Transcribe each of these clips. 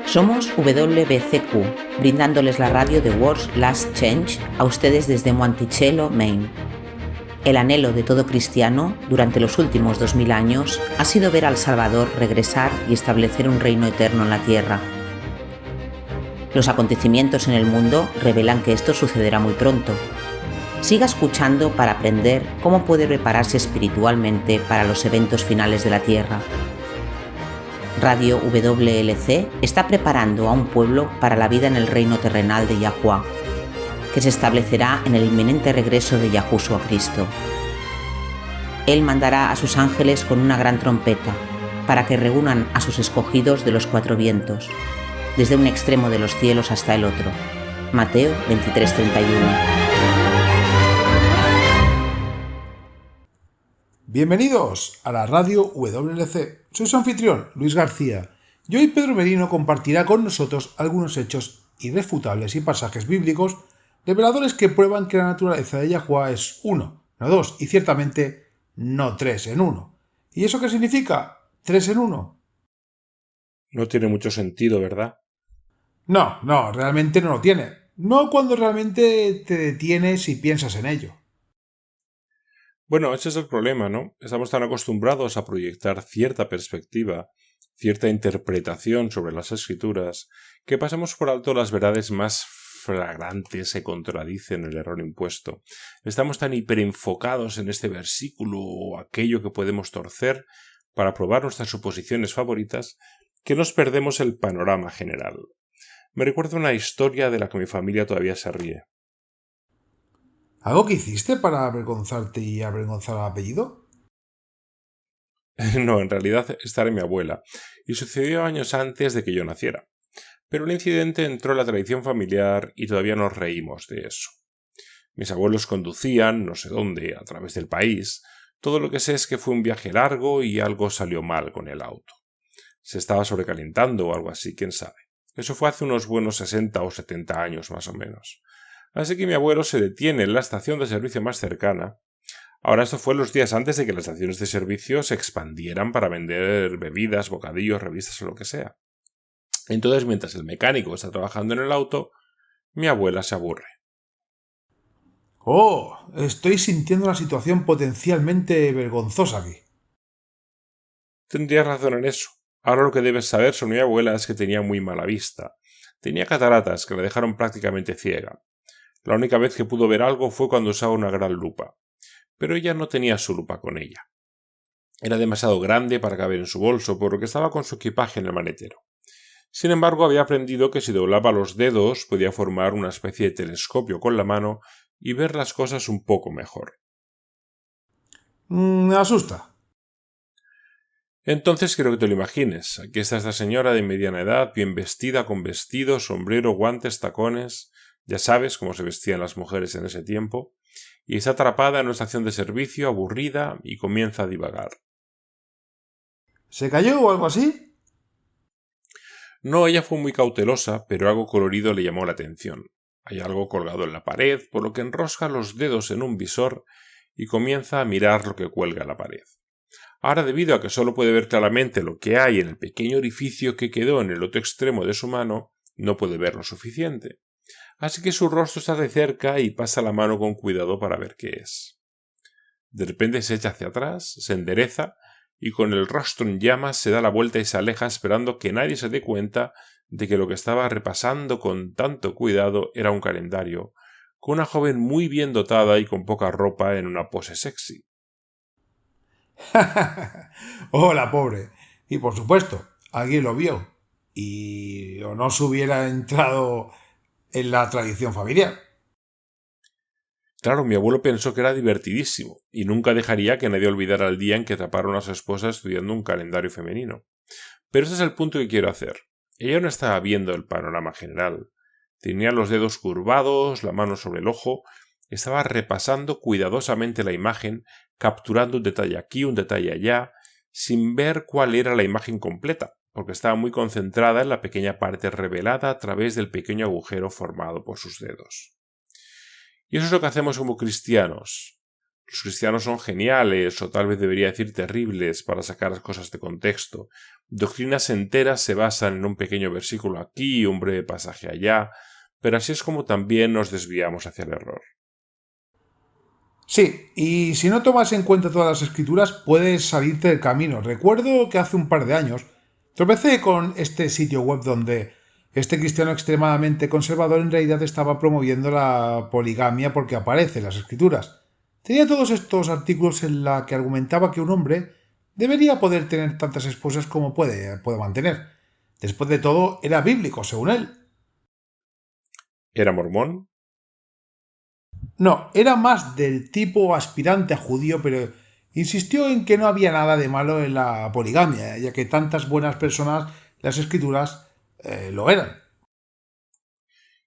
Somos WBCQ, brindándoles la radio de World's Last Change a ustedes desde Monticello, Maine. El anhelo de todo cristiano durante los últimos 2000 años ha sido ver al Salvador regresar y establecer un reino eterno en la tierra. Los acontecimientos en el mundo revelan que esto sucederá muy pronto. Siga escuchando para aprender cómo puede prepararse espiritualmente para los eventos finales de la tierra. Radio WLC está preparando a un pueblo para la vida en el reino terrenal de Yahuwah, que se establecerá en el inminente regreso de Yahushua a Cristo. Él mandará a sus ángeles con una gran trompeta, para que reúnan a sus escogidos de los cuatro vientos, desde un extremo de los cielos hasta el otro. Mateo 23:31. Bienvenidos a la radio WLC. Soy su anfitrión, Luis García, y hoy Pedro Merino compartirá con nosotros algunos hechos irrefutables y pasajes bíblicos reveladores que prueban que la naturaleza de Yahuwah es uno, no dos, y ciertamente no tres en uno. ¿Y eso qué significa? ¿Tres en uno? No tiene mucho sentido, ¿verdad? No, realmente no lo tiene. No cuando realmente te detienes y piensas en ello. Bueno, ese es el problema, ¿no? Estamos tan acostumbrados a proyectar cierta perspectiva, cierta interpretación sobre las escrituras, que pasamos por alto las verdades más flagrantes que contradicen el error impuesto. Estamos tan hiperenfocados en este versículo o aquello que podemos torcer para probar nuestras suposiciones favoritas, que nos perdemos el panorama general. Me recuerda una historia de la que mi familia todavía se ríe. ¿Algo que hiciste para avergonzarte y avergonzar al apellido? No, en realidad esta era mi abuela, y sucedió años antes de que yo naciera. Pero el incidente entró en la tradición familiar y todavía nos reímos de eso. Mis abuelos conducían, no sé dónde, a través del país. Todo lo que sé es que fue un viaje largo y algo salió mal con el auto. Se estaba sobrecalentando o algo así, quién sabe. Eso fue hace unos buenos 60 o 70 años más o menos. Así que mi abuelo se detiene en la estación de servicio más cercana. Ahora esto fue los días antes de que las estaciones de servicio se expandieran para vender bebidas, bocadillos, revistas o lo que sea. Entonces, mientras el mecánico está trabajando en el auto, mi abuela se aburre. Oh, estoy sintiendo una situación potencialmente vergonzosa aquí. Tendrías razón en eso. Ahora lo que debes saber sobre mi abuela es que tenía muy mala vista. Tenía cataratas que la dejaron prácticamente ciega. La única vez que pudo ver algo fue cuando usaba una gran lupa. Pero ella no tenía su lupa con ella. Era demasiado grande para caber en su bolso, por lo que estaba con su equipaje en el maletero. Sin embargo, había aprendido que si doblaba los dedos podía formar una especie de telescopio con la mano y ver las cosas un poco mejor. Me asusta. Entonces quiero que te lo imagines. Aquí está esta señora de mediana edad, bien vestida, con vestido, sombrero, guantes, tacones. Ya sabes cómo se vestían las mujeres en ese tiempo. Y está atrapada en una estación de servicio, aburrida, y comienza a divagar. ¿Se cayó o algo así? No, ella fue muy cautelosa, pero algo colorido le llamó la atención. Hay algo colgado en la pared, por lo que enrosca los dedos en un visor y comienza a mirar lo que cuelga en la pared. Ahora, debido a que solo puede ver claramente lo que hay en el pequeño orificio que quedó en el otro extremo de su mano, no puede ver lo suficiente. Así que su rostro está de cerca y pasa la mano con cuidado para ver qué es. De repente se echa hacia atrás, se endereza y con el rostro en llamas se da la vuelta y se aleja esperando que nadie se dé cuenta de que lo que estaba repasando con tanto cuidado era un calendario, con una joven muy bien dotada y con poca ropa en una pose sexy. Oh, la pobre. Y por supuesto, alguien lo vio. Y o no se hubiera entrado en la tradición familiar. Claro, mi abuelo pensó que era divertidísimo, y nunca dejaría que nadie olvidara el día en que atraparon a su esposa estudiando un calendario femenino. Pero ese es el punto que quiero hacer. Ella no estaba viendo el panorama general. Tenía los dedos curvados, la mano sobre el ojo, estaba repasando cuidadosamente la imagen, capturando un detalle aquí, un detalle allá, sin ver cuál era la imagen completa, porque estaba muy concentrada en la pequeña parte revelada a través del pequeño agujero formado por sus dedos. Y eso es lo que hacemos como cristianos. Los cristianos son geniales, o tal vez debería decir terribles, para sacar las cosas de contexto. Doctrinas enteras se basan en un pequeño versículo aquí, un breve pasaje allá, pero así es como también nos desviamos hacia el error. Sí, y si no tomas en cuenta todas las escrituras, puedes salirte del camino. Recuerdo que hace un par de años tropecé con este sitio web donde este cristiano extremadamente conservador en realidad estaba promoviendo la poligamia porque aparece en las escrituras. Tenía todos estos artículos en la que argumentaba que un hombre debería poder tener tantas esposas como puede mantener. Después de todo, era bíblico, según él. ¿Era mormón? No, era más del tipo aspirante a judío, pero insistió en que no había nada de malo en la poligamia, ya que tantas buenas personas, las escrituras, lo eran.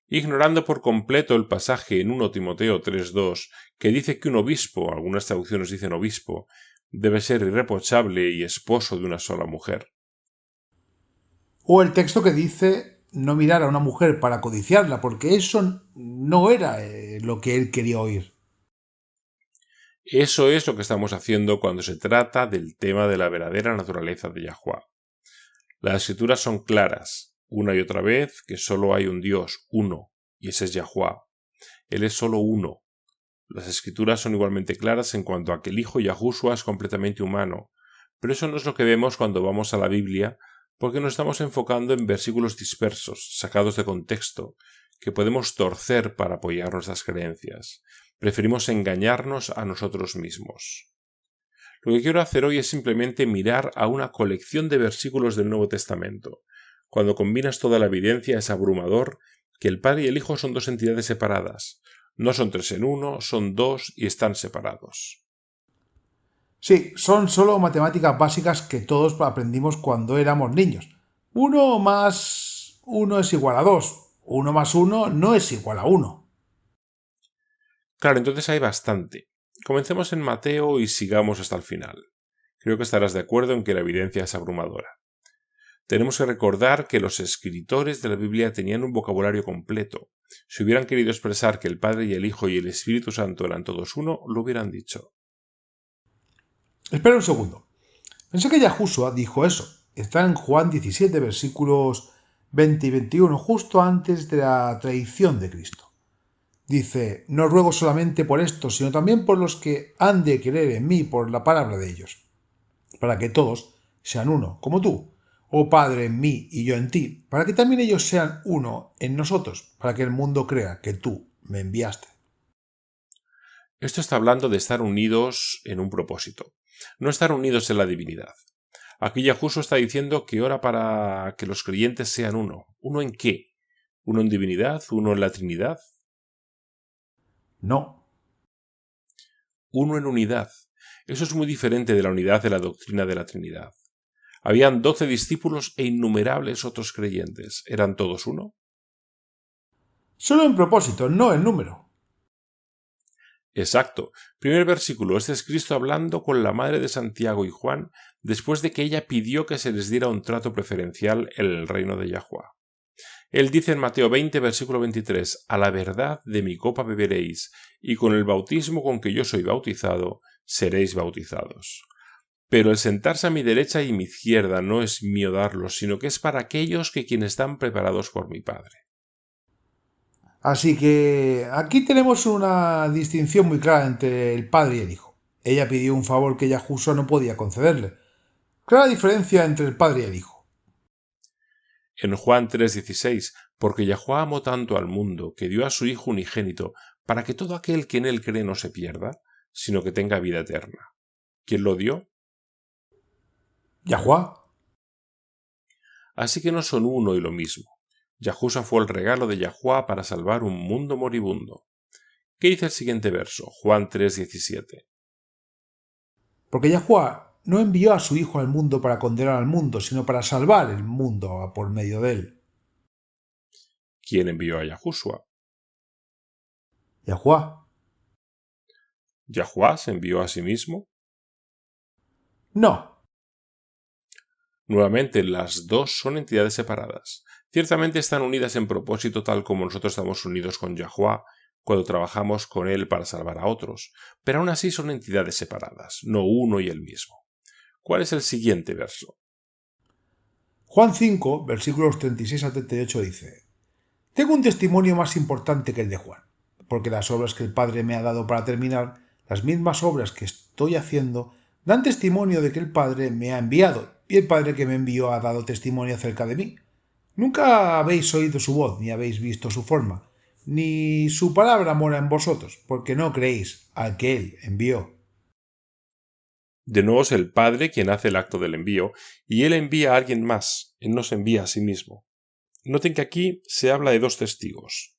Ignorando por completo el pasaje en 1 Timoteo 3:2, que dice que un obispo, algunas traducciones dicen obispo, debe ser irreprochable y esposo de una sola mujer. O el texto que dice no mirar a una mujer para codiciarla, porque eso no era lo que él quería oír. Eso es lo que estamos haciendo cuando se trata del tema de la verdadera naturaleza de Yahuwah. Las escrituras son claras, una y otra vez, que solo hay un Dios, uno, y ese es Yahuwah. Él es solo uno. Las escrituras son igualmente claras en cuanto a que el Hijo Yahushua es completamente humano, pero eso no es lo que vemos cuando vamos a la Biblia, porque nos estamos enfocando en versículos dispersos, sacados de contexto, que podemos torcer para apoyar nuestras creencias. Preferimos engañarnos a nosotros mismos. Lo que quiero hacer hoy es simplemente mirar a una colección de versículos del Nuevo Testamento. Cuando combinas toda la evidencia es abrumador que el Padre y el Hijo son dos entidades separadas. No son tres en uno, son dos y están separados. Sí, son solo matemáticas básicas que todos aprendimos cuando éramos niños. 1 más 1 es igual a 2. 1 más 1 no es igual a 1. Claro, entonces hay bastante. Comencemos en Mateo y sigamos hasta el final. Creo que estarás de acuerdo en que la evidencia es abrumadora. Tenemos que recordar que los escritores de la Biblia tenían un vocabulario completo. Si hubieran querido expresar que el Padre y el Hijo y el Espíritu Santo eran todos uno, lo hubieran dicho. Espera un segundo. Pensé que Yahushua dijo eso. Está en Juan 17, versículos 20 y 21, justo antes de la traición de Cristo. Dice, no ruego solamente por esto, sino también por los que han de creer en mí por la palabra de ellos, para que todos sean uno, como tú, oh Padre, en mí y yo en ti, para que también ellos sean uno en nosotros, para que el mundo crea que tú me enviaste. Esto está hablando de estar unidos en un propósito, no estar unidos en la divinidad. Aquí Yahushua está diciendo que ora para que los creyentes sean uno. ¿Uno en qué? ¿Uno en divinidad? ¿Uno en la Trinidad? No. Uno en unidad. Eso es muy diferente de la unidad de la doctrina de la Trinidad. Habían 12 discípulos e innumerables otros creyentes. ¿Eran todos uno? Solo en propósito, no en número. Exacto. Primer versículo. Este es Cristo hablando con la madre de Santiago y Juan después de que ella pidió que se les diera un trato preferencial en el reino de Yahuwah. Él dice en Mateo 20, versículo 23, «A la verdad de mi copa beberéis, y con el bautismo con que yo soy bautizado, seréis bautizados». Pero el sentarse a mi derecha y mi izquierda no es mío darlo, sino que es para aquellos quienes están preparados por mi Padre. Así que aquí tenemos una distinción muy clara entre el padre y el hijo. Ella pidió un favor que Yahushua no podía concederle. Clara diferencia entre el padre y el hijo. En Juan 3:16, porque Yahuwah amó tanto al mundo que dio a su Hijo unigénito para que todo aquel que en él cree no se pierda, sino que tenga vida eterna. ¿Quién lo dio? Yahuwah. Así que no son uno y lo mismo. Yahushua fue el regalo de Yahuwah para salvar un mundo moribundo. ¿Qué dice el siguiente verso? Juan 3:17. Porque Yahuwah no envió a su Hijo al mundo para condenar al mundo, sino para salvar el mundo por medio de él. ¿Quién envió a Yahushua? Yahuwah. ¿Yahuwah se envió a sí mismo? No. Nuevamente, las dos son entidades separadas. Ciertamente están unidas en propósito tal como nosotros estamos unidos con Yahuwah, cuando trabajamos con Él para salvar a otros, pero aún así son entidades separadas, no uno y el mismo. ¿Cuál es el siguiente verso? Juan 5, versículos 36 a 38 dice: Tengo un testimonio más importante que el de Juan, porque las obras que el Padre me ha dado para terminar, las mismas obras que estoy haciendo, dan testimonio de que el Padre me ha enviado, y el Padre que me envió ha dado testimonio acerca de mí. Nunca habéis oído su voz, ni habéis visto su forma, ni su palabra mora en vosotros, porque no creéis al que Él envió. De nuevo es el Padre quien hace el acto del envío, y Él envía a alguien más, Él no se envía a sí mismo. Noten que aquí se habla de dos testigos.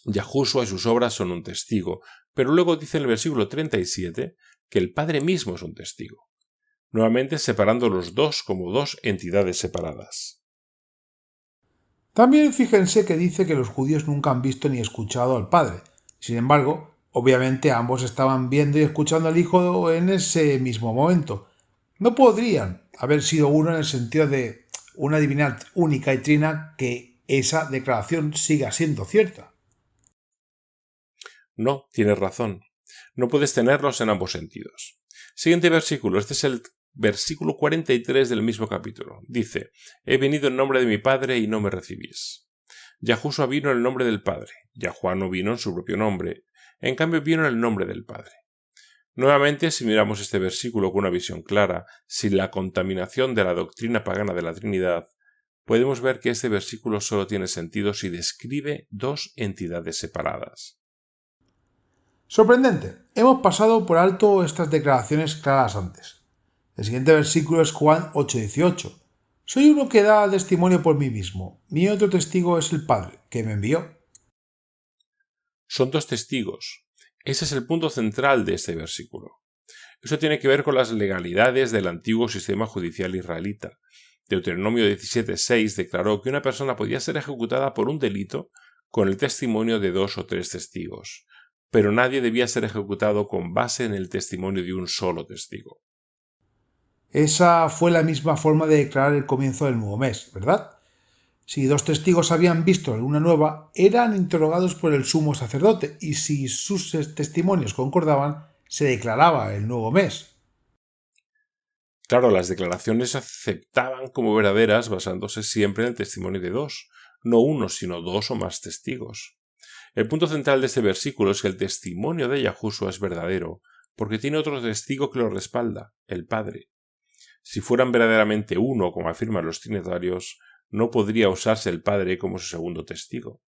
Yahushua y sus obras son un testigo, pero luego dice en el versículo 37 que el Padre mismo es un testigo, nuevamente separando los dos como dos entidades separadas. También fíjense que dice que los judíos nunca han visto ni escuchado al Padre. Sin embargo, obviamente ambos estaban viendo y escuchando al Hijo en ese mismo momento. No podrían haber sido uno en el sentido de una divinidad única y trina, que esa declaración siga siendo cierta. No, tienes razón. No puedes tenerlos en ambos sentidos. Siguiente versículo. Este es el versículo 43 del mismo capítulo. Dice: He venido en nombre de mi Padre y no me recibís. Yahushua vino en el nombre del Padre. Yahuá no vino en su propio nombre. En cambio vino en el nombre del Padre. Nuevamente, si miramos este versículo con una visión clara, sin la contaminación de la doctrina pagana de la Trinidad, podemos ver que este versículo solo tiene sentido si describe dos entidades separadas. Sorprendente. Hemos pasado por alto estas declaraciones claras antes. El siguiente versículo es Juan 8:18. Soy uno que da testimonio por mí mismo. Mi otro testigo es el Padre, que me envió. Son dos testigos. Ese es el punto central de este versículo. Eso tiene que ver con las legalidades del antiguo sistema judicial israelita. Deuteronomio 17:6 declaró que una persona podía ser ejecutada por un delito con el testimonio de 2 o 3 testigos, pero nadie debía ser ejecutado con base en el testimonio de un solo testigo. Esa fue la misma forma de declarar el comienzo del nuevo mes, ¿verdad? Si 2 testigos habían visto la luna nueva, eran interrogados por el sumo sacerdote, y si sus testimonios concordaban, se declaraba el nuevo mes. Claro, las declaraciones se aceptaban como verdaderas basándose siempre en el testimonio de 2, no uno, sino 2 o más testigos. El punto central de este versículo es que el testimonio de Yahushua es verdadero, porque tiene otro testigo que lo respalda, el Padre. Si fueran verdaderamente uno, como afirman los trinitarios, no podría usarse el Padre como su segundo testigo.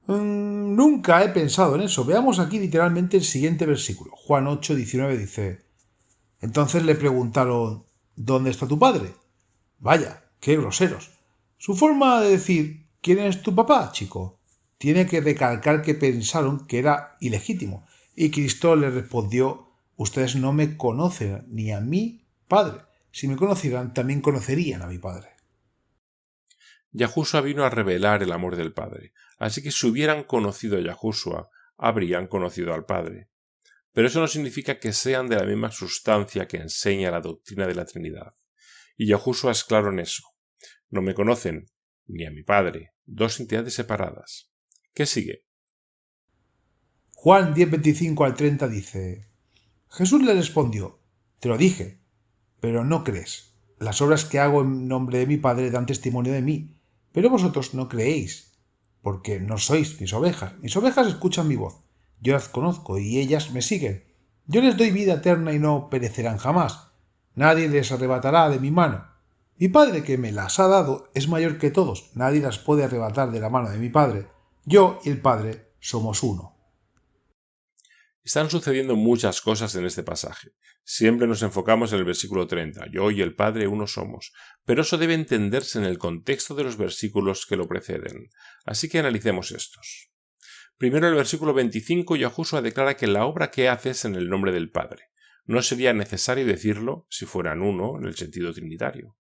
Nunca he pensado en eso. Veamos aquí literalmente el siguiente versículo. Juan 8:19 dice: Entonces le preguntaron: ¿Dónde está tu padre? Vaya, qué groseros. Su forma de decir: ¿quién es tu papá, chico?, tiene que recalcar que pensaron que era ilegítimo. Y Cristo le respondió: ustedes no me conocen ni a mi Padre. Si me conocieran, también conocerían a mi Padre. Yahushua vino a revelar el amor del Padre, así que si hubieran conocido a Yahushua, habrían conocido al Padre. Pero eso no significa que sean de la misma sustancia que enseña la doctrina de la Trinidad. Y Yahushua es claro en eso. No me conocen, ni a mi Padre, dos entidades separadas. ¿Qué sigue? Juan 10:25 al 30 dice: Jesús le respondió: te lo dije, pero no crees. Las obras que hago en nombre de mi Padre dan testimonio de mí, pero vosotros no creéis, porque no sois mis ovejas. Mis ovejas escuchan mi voz. Yo las conozco y ellas me siguen. Yo les doy vida eterna y no perecerán jamás. Nadie les arrebatará de mi mano. Mi Padre que me las ha dado es mayor que todos. Nadie las puede arrebatar de la mano de mi Padre. Yo y el Padre somos uno. Están sucediendo muchas cosas en este pasaje. Siempre nos enfocamos en el versículo 30, yo y el Padre uno somos, pero eso debe entenderse en el contexto de los versículos que lo preceden. Así que analicemos estos. Primero, el versículo 25, Yahushua declara que la obra que hace es en el nombre del Padre. No sería necesario decirlo si fueran uno en el sentido trinitario.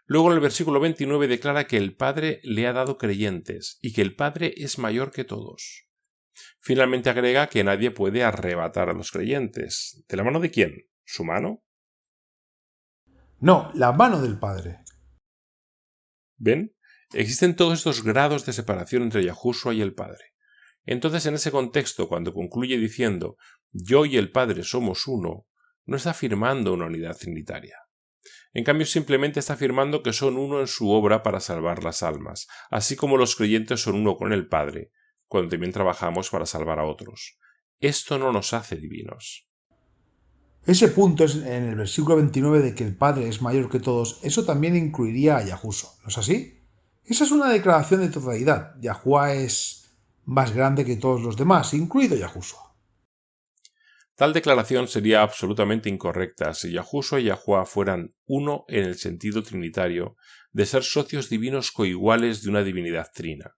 Luego, en el versículo 29, declara que el Padre le ha dado creyentes y que el Padre es mayor que todos. Finalmente agrega que nadie puede arrebatar a los creyentes. ¿De la mano de quién? ¿Su mano? No, la mano del Padre. ¿Ven? Existen todos estos grados de separación entre Yahushua y el Padre. Entonces, en ese contexto, cuando concluye diciendo yo y el Padre somos uno, no está afirmando una unidad trinitaria. En cambio, simplemente está afirmando que son uno en su obra para salvar las almas, así como los creyentes son uno con el Padre, cuando también trabajamos para salvar a otros. Esto no nos hace divinos. Ese punto es en el versículo 29 de que el Padre es mayor que todos, eso también incluiría a Yahushua, ¿no es así? Esa es una declaración de totalidad. Yahuwah es más grande que todos los demás, incluido Yahushua. Tal declaración sería absolutamente incorrecta si Yahushua y Yahuwah fueran uno en el sentido trinitario de ser socios divinos coiguales de una divinidad trina.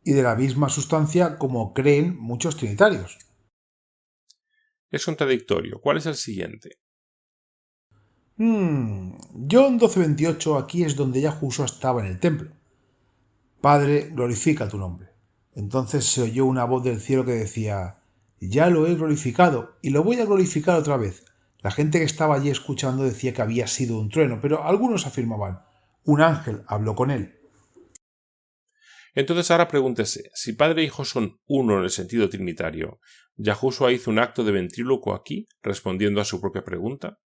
Y de la misma sustancia como creen muchos trinitarios. Es contradictorio. ¿Cuál es el siguiente? John 12:28, aquí es donde Yahushua estaba en el templo. Padre, glorifica tu nombre. Entonces se oyó una voz del cielo que decía, ya lo he glorificado y lo voy a glorificar otra vez. La gente que estaba allí escuchando decía que había sido un trueno, pero algunos afirmaban, un ángel habló con él. Entonces ahora pregúntese, si Padre e Hijo son uno en el sentido trinitario, ¿Yahushua hizo un acto de ventrílocuo aquí, respondiendo a su propia pregunta?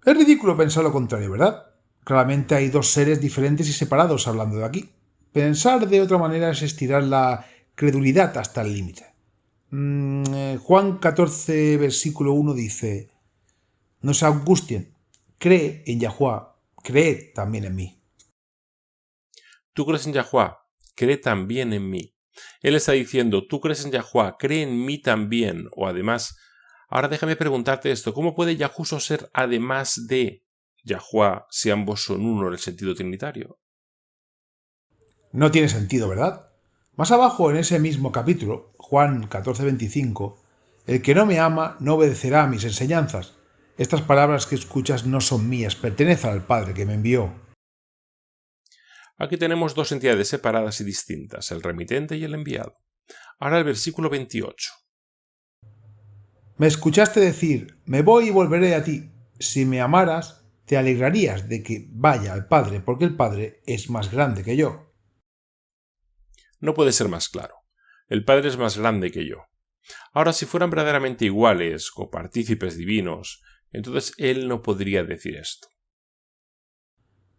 Es ridículo pensar lo contrario, ¿verdad? Claramente hay dos seres diferentes y separados hablando de aquí. Pensar de otra manera es estirar la credulidad hasta el límite. Juan 14, versículo 1 dice, no se angustien, cree en Yahuwah, creed también en mí. Tú crees en Yahuwah, cree también en mí. Él está diciendo, tú crees en Yahuwah, cree en mí también. O además, ahora déjame preguntarte esto, ¿cómo puede Yahushua ser además de Yahuwah si ambos son uno en el sentido trinitario? No tiene sentido, ¿verdad? Más abajo en ese mismo capítulo, Juan 14:25, el que no me ama no obedecerá a mis enseñanzas. Estas palabras que escuchas no son mías, pertenecen al Padre que me envió. Aquí tenemos dos entidades separadas y distintas, el remitente y el enviado. Ahora el versículo 28. Me escuchaste decir, me voy y volveré a ti. Si me amaras, te alegrarías de que vaya al Padre, porque el Padre es más grande que yo. No puede ser más claro. El Padre es más grande que yo. Ahora, si fueran verdaderamente iguales, copartícipes divinos, entonces Él no podría decir esto.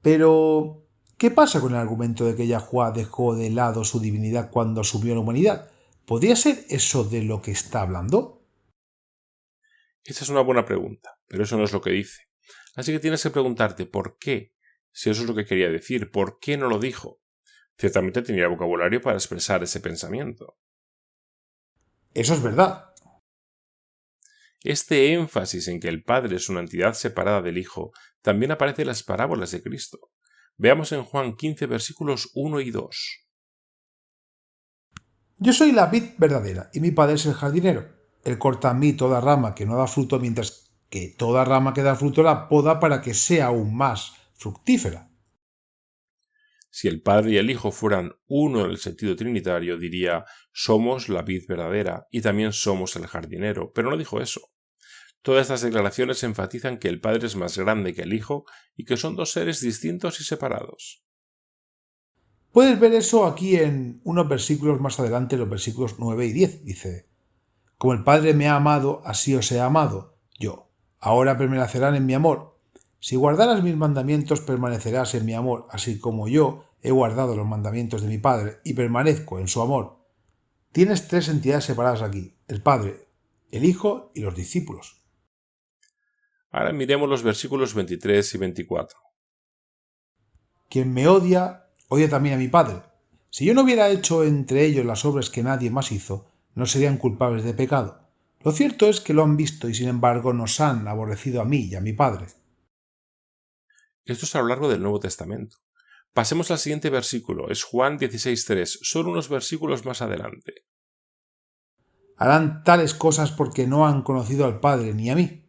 Pero, ¿qué pasa con el argumento de que Yahuwah dejó de lado su divinidad cuando asumió la humanidad? ¿Podría ser eso de lo que está hablando? Esa es una buena pregunta, pero eso no es lo que dice. Así que tienes que preguntarte por qué, si eso es lo que quería decir, ¿por qué no lo dijo? Ciertamente tenía vocabulario para expresar ese pensamiento. Eso es verdad. Este énfasis en que el Padre es una entidad separada del Hijo también aparece en las parábolas de Cristo. Veamos en Juan 15, versículos 1 y 2. Yo soy la vid verdadera y mi Padre es el jardinero. Él corta a mí toda rama que no da fruto, mientras que toda rama que da fruto la poda para que sea aún más fructífera. Si el Padre y el Hijo fueran uno en el sentido trinitario, diría, somos la vid verdadera y también somos el jardinero, pero no dijo eso. Todas estas declaraciones enfatizan que el Padre es más grande que el Hijo y que son dos seres distintos y separados. Puedes ver eso aquí en unos versículos más adelante, los versículos 9 y 10. Dice, como el Padre me ha amado, así os he amado yo. Ahora permanecerán en mi amor. Si guardaras mis mandamientos, permanecerás en mi amor, así como yo he guardado los mandamientos de mi Padre y permanezco en su amor. Tienes tres entidades separadas aquí, el Padre, el Hijo y los discípulos. Ahora miremos los versículos 23 y 24. Quien me odia, odia también a mi Padre. Si yo no hubiera hecho entre ellos las obras que nadie más hizo, no serían culpables de pecado. Lo cierto es que lo han visto y sin embargo nos han aborrecido a mí y a mi Padre. Esto es a lo largo del Nuevo Testamento. Pasemos al siguiente versículo, es Juan 16:3, son unos versículos más adelante. Harán tales cosas porque no han conocido al Padre ni a mí.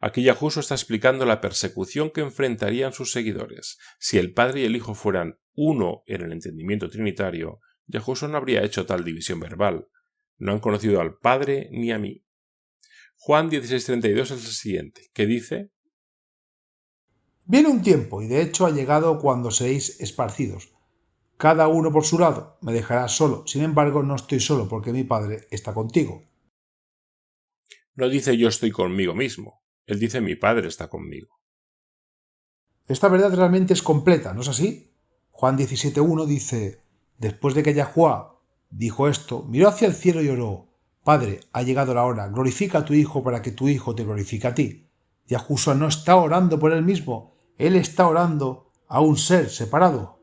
Aquí Yahushua está explicando la persecución que enfrentarían sus seguidores. Si el Padre y el Hijo fueran uno en el entendimiento trinitario, Yahushua no habría hecho tal división verbal. No han conocido al Padre ni a mí. Juan 16:32 es el siguiente, que dice: Viene un tiempo, y de hecho ha llegado cuando seréis esparcidos. cada uno por su lado, me dejarás solo. Sin embargo, no estoy solo porque mi Padre está contigo. No dice yo estoy conmigo mismo, él dice mi Padre está conmigo. Esta verdad realmente es completa, ¿no es así? Juan 17.1 dice: después de que Yahuwá dijo esto, miró hacia el cielo y oró: Padre, ha llegado la hora, glorifica a tu Hijo para que tu Hijo te glorifique a ti. Yahushua no está orando por él mismo, él está orando a un ser separado.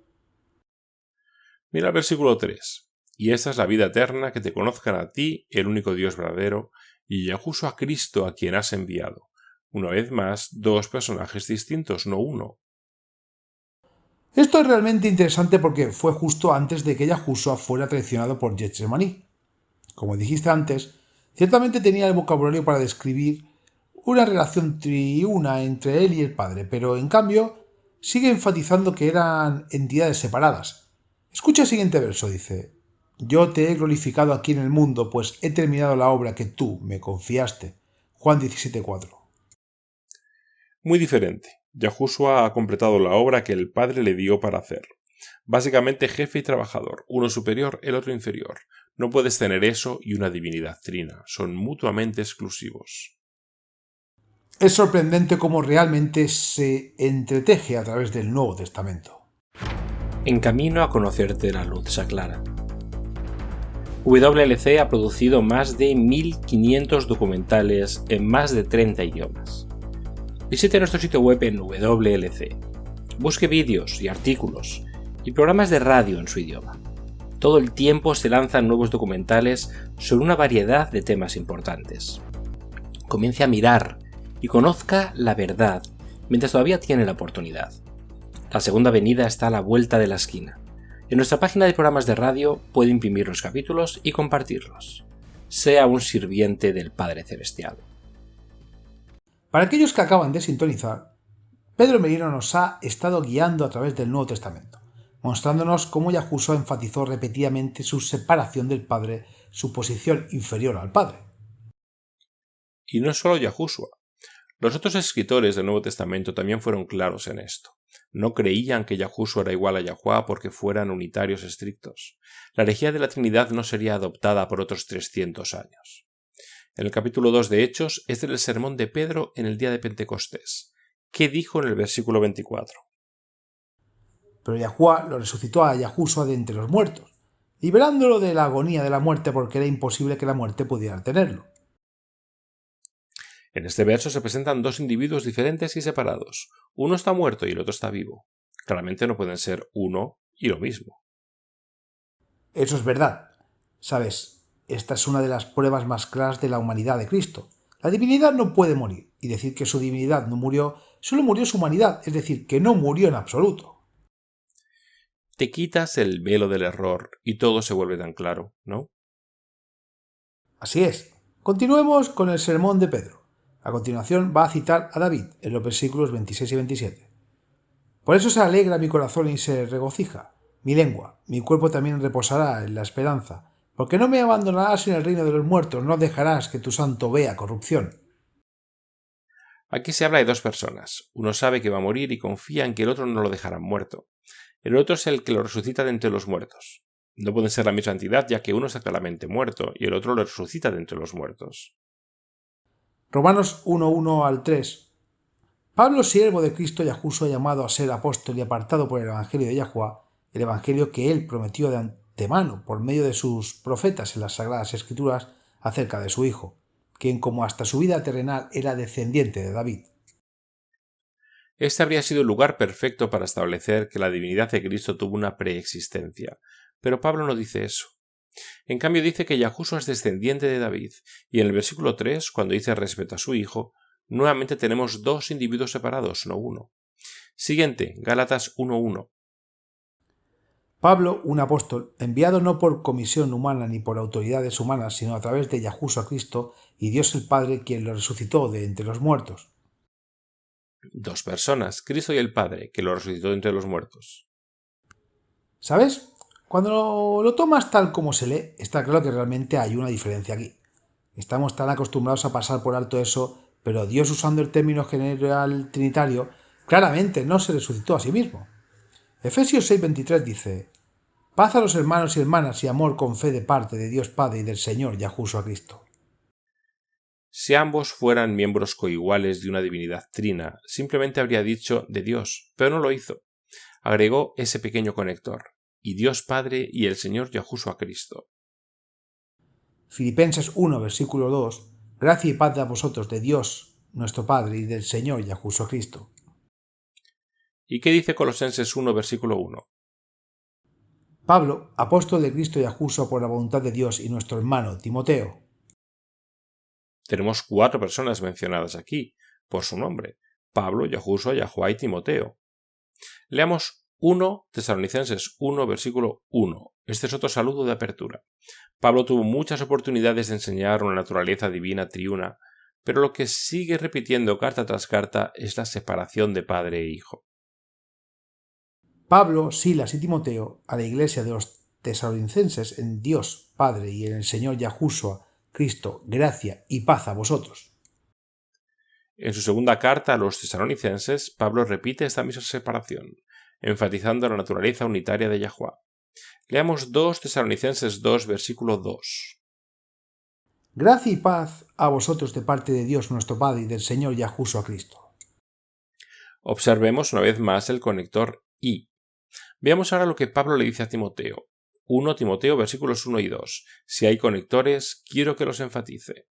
Mira el versículo 3. Y esta es la vida eterna, que te conozcan a ti, el único Dios verdadero, y Yahushua Cristo, a quien has enviado. Una vez más, dos personajes distintos, no uno. Esto es realmente interesante porque fue justo antes de que Yahushua fuera traicionado por Getsemaní. Como dijiste antes, ciertamente tenía el vocabulario para describir una relación triuna entre él y el Padre, pero en cambio sigue enfatizando que eran entidades separadas. Escucha el siguiente verso, dice: yo te he glorificado aquí en el mundo, pues he terminado la obra que tú me confiaste. Juan 17.4. Muy diferente. Yahushua ha completado la obra que el Padre le dio para hacer. Básicamente jefe y trabajador, uno superior, el otro inferior. No puedes tener eso y una divinidad trina, son mutuamente exclusivos. Es sorprendente cómo realmente se entreteje a través del Nuevo Testamento. En camino a conocerte, la luz se aclara. WLC ha producido más de 1500 documentales en más de 30 idiomas. Visite nuestro sitio web en WLC. Busque vídeos y artículos y programas de radio en su idioma. Todo el tiempo se lanzan nuevos documentales sobre una variedad de temas importantes. Comience a mirar y conozca la verdad mientras todavía tiene la oportunidad. La segunda venida está a la vuelta de la esquina. En nuestra página de programas de radio puede imprimir los capítulos y compartirlos. Sea un sirviente del Padre Celestial. Para aquellos que acaban de sintonizar, Pedro Merino nos ha estado guiando a través del Nuevo Testamento, mostrándonos cómo Yahushua enfatizó repetidamente su separación del Padre, su posición inferior al Padre. Y no solo Yahushua. Los otros escritores del Nuevo Testamento también fueron claros en esto. No creían que Yahushua era igual a Yahuwá porque fueran unitarios estrictos. La herejía de la Trinidad no sería adoptada por otros 300 años. En el capítulo 2 de Hechos es del sermón de Pedro en el día de Pentecostés. ¿Qué dijo en el versículo 24? Pero Yahuwá lo resucitó a Yahushua de entre los muertos, liberándolo de la agonía de la muerte porque era imposible que la muerte pudiera tenerlo. En este verso se presentan dos individuos diferentes y separados. Uno está muerto y el otro está vivo. Claramente no pueden ser uno y lo mismo. Eso es verdad. Sabes, esta es una de las pruebas más claras de la humanidad de Cristo. La divinidad no puede morir, y decir que su divinidad no murió, solo murió su humanidad, es decir, que no murió en absoluto. Te quitas el velo del error y todo se vuelve tan claro, ¿no? Así es. Continuemos con el sermón de Pedro. A continuación va a citar a David en los versículos 26 y 27. Por eso se alegra mi corazón y se regocija mi lengua, mi cuerpo también reposará en la esperanza, porque no me abandonarás en el reino de los muertos, no dejarás que tu santo vea corrupción. Aquí se habla de dos personas. Uno sabe que va a morir y confía en que el otro no lo dejará muerto. El otro es el que lo resucita de entre los muertos. No pueden ser la misma entidad, ya que uno está claramente muerto y el otro lo resucita de entre los muertos. Romanos 1:1 al 3. Pablo, siervo de Cristo Yahushua, llamado a ser apóstol y apartado por el evangelio de Yahuwá, el evangelio que él prometió de antemano por medio de sus profetas en las sagradas escrituras acerca de su hijo, quien como hasta su vida terrenal era descendiente de David. Este habría sido el lugar perfecto para establecer que la divinidad de Cristo tuvo una preexistencia, pero Pablo no dice eso. En cambio dice que Yahushua es descendiente de David, y en el versículo 3, cuando dice respecto a su hijo, nuevamente tenemos dos individuos separados, no uno. Siguiente, Gálatas 1:1. Pablo, un apóstol, enviado no por comisión humana ni por autoridades humanas, sino a través de Yahushua Cristo y Dios el Padre, quien lo resucitó de entre los muertos. Dos personas, Cristo y el Padre, que lo resucitó de entre los muertos. ¿Sabes? Cuando lo tomas tal como se lee, está claro que realmente hay una diferencia aquí. Estamos tan acostumbrados a pasar por alto eso, pero Dios, usando el término general trinitario, claramente no se resucitó a sí mismo. Efesios 6:23 dice: Paz a los hermanos y hermanas y amor con fe de parte de Dios Padre y del Señor Yahushua Cristo. Si ambos fueran miembros coiguales de una divinidad trina, simplemente habría dicho de Dios, pero no lo hizo. Agregó ese pequeño conector, y Dios Padre y el Señor Yahushua Cristo. Filipenses 1, versículo 2. Gracia y paz a vosotros de Dios, nuestro Padre, y del Señor Yahushua Cristo. ¿Y qué dice Colosenses 1, versículo 1? Pablo, apóstol de Cristo Yahushua por la voluntad de Dios, y nuestro hermano Timoteo. Tenemos 4 personas mencionadas aquí, por su nombre: Pablo, Yahushua, Yahuá y Timoteo. Leamos 1 Tesalonicenses 1, versículo 1. Este es otro saludo de apertura. Pablo tuvo muchas oportunidades de enseñar una naturaleza divina triuna, pero lo que sigue repitiendo carta tras carta es la separación de padre e hijo. Pablo, Silas y Timoteo a la iglesia de los tesalonicenses en Dios Padre y en el Señor Yahushua Cristo, gracia y paz a vosotros. En su segunda carta a los tesalonicenses, Pablo repite esta misma separación, enfatizando la naturaleza unitaria de Yahuwá. Leamos 2 Tesalonicenses 2, versículo 2. Gracia y paz a vosotros de parte de Dios nuestro Padre y del Señor Yahushua Cristo. Observemos una vez más el conector y. Veamos ahora lo que Pablo le dice a Timoteo. 1 Timoteo, versículos 1 y 2. Si hay conectores, quiero que los enfatice.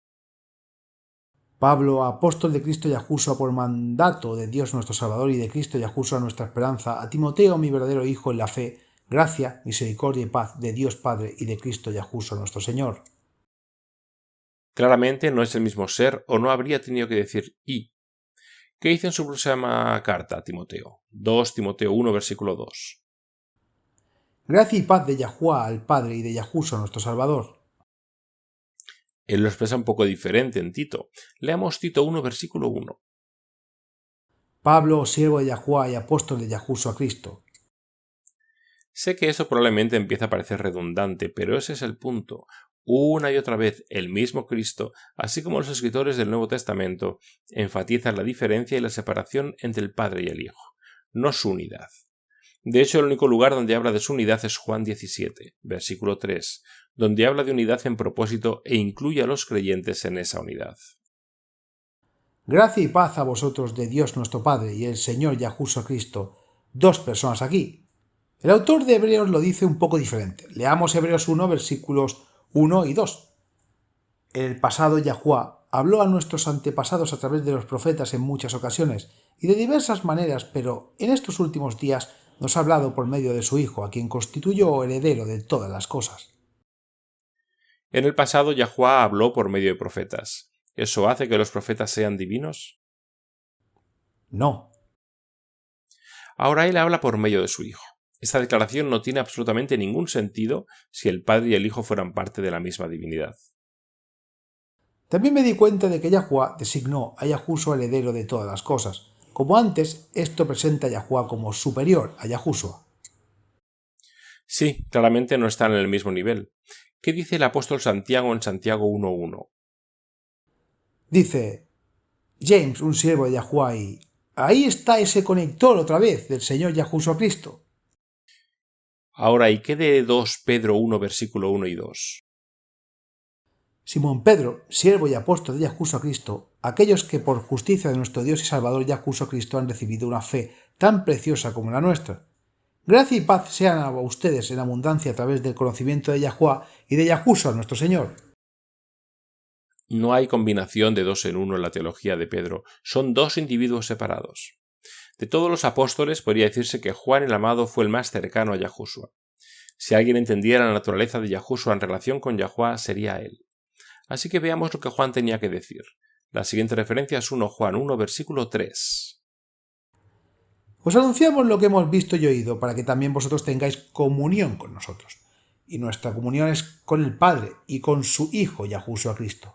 Pablo, apóstol de Cristo Yahushua por mandato de Dios nuestro Salvador y de Cristo Yahushua nuestra esperanza, a Timoteo, mi verdadero hijo en la fe, gracia, misericordia y paz de Dios Padre y de Cristo Yahushua nuestro Señor. Claramente no es el mismo ser o no habría tenido que decir y. ¿Qué dice en su próxima carta a Timoteo? 2 Timoteo 1, versículo 2. Gracia y paz de Yahuwá al Padre y de Yahushua nuestro Salvador. Él lo expresa un poco diferente en Tito. Leamos Tito 1, versículo 1. Pablo, siervo de Yahuwá y apóstol de Yahushua Cristo. Sé que eso probablemente empieza a parecer redundante, pero ese es el punto. Una y otra vez el mismo Cristo, así como los escritores del Nuevo Testamento, enfatizan la diferencia y la separación entre el Padre y el Hijo, no su unidad. De hecho, el único lugar donde habla de su unidad es Juan 17, versículo 3, donde habla de unidad en propósito e incluye a los creyentes en esa unidad. Gracia y paz a vosotros de Dios nuestro Padre y el Señor Yahushua Cristo. 2 personas aquí. El autor de Hebreos lo dice un poco diferente. Leamos Hebreos 1, versículos 1 y 2. En el pasado Yahuwá habló a nuestros antepasados a través de los profetas en muchas ocasiones y de diversas maneras, pero en estos últimos días nos ha hablado por medio de su Hijo, a quien constituyó heredero de todas las cosas. En el pasado Yahuwá habló por medio de profetas. ¿Eso hace que los profetas sean divinos? No. Ahora él habla por medio de su Hijo. Esta declaración no tiene absolutamente ningún sentido si el Padre y el Hijo fueran parte de la misma divinidad. También me di cuenta de que Yahuwá designó a Yahushua heredero de todas las cosas. Como antes, esto presenta a Yahuwá como superior a Yahushua. Sí, claramente no están en el mismo nivel. ¿Qué dice el apóstol Santiago en Santiago 1.1? Dice James, un siervo de Yahuwá, y ahí está ese conector otra vez del Señor Yahushua Cristo. Ahora, ¿y qué de 2 Pedro 1, versículo 1 y 2? Simón Pedro, siervo y apóstol de Yahushua Cristo, aquellos que por justicia de nuestro Dios y Salvador Yahushua Cristo han recibido una fe tan preciosa como la nuestra. Gracia y paz sean a ustedes en abundancia a través del conocimiento de Yahuwá y de Yahushua nuestro Señor. No hay combinación de 2 en 1 en la teología de Pedro, son 2 individuos separados. De todos los apóstoles podría decirse que Juan el Amado fue el más cercano a Yahushua. Si alguien entendiera la naturaleza de Yahushua en relación con Yahuwá, sería él. Así que veamos lo que Juan tenía que decir. La siguiente referencia es 1 Juan 1, versículo 3. Os anunciamos lo que hemos visto y oído, para que también vosotros tengáis comunión con nosotros. Y nuestra comunión es con el Padre y con su Hijo Yahushua Cristo.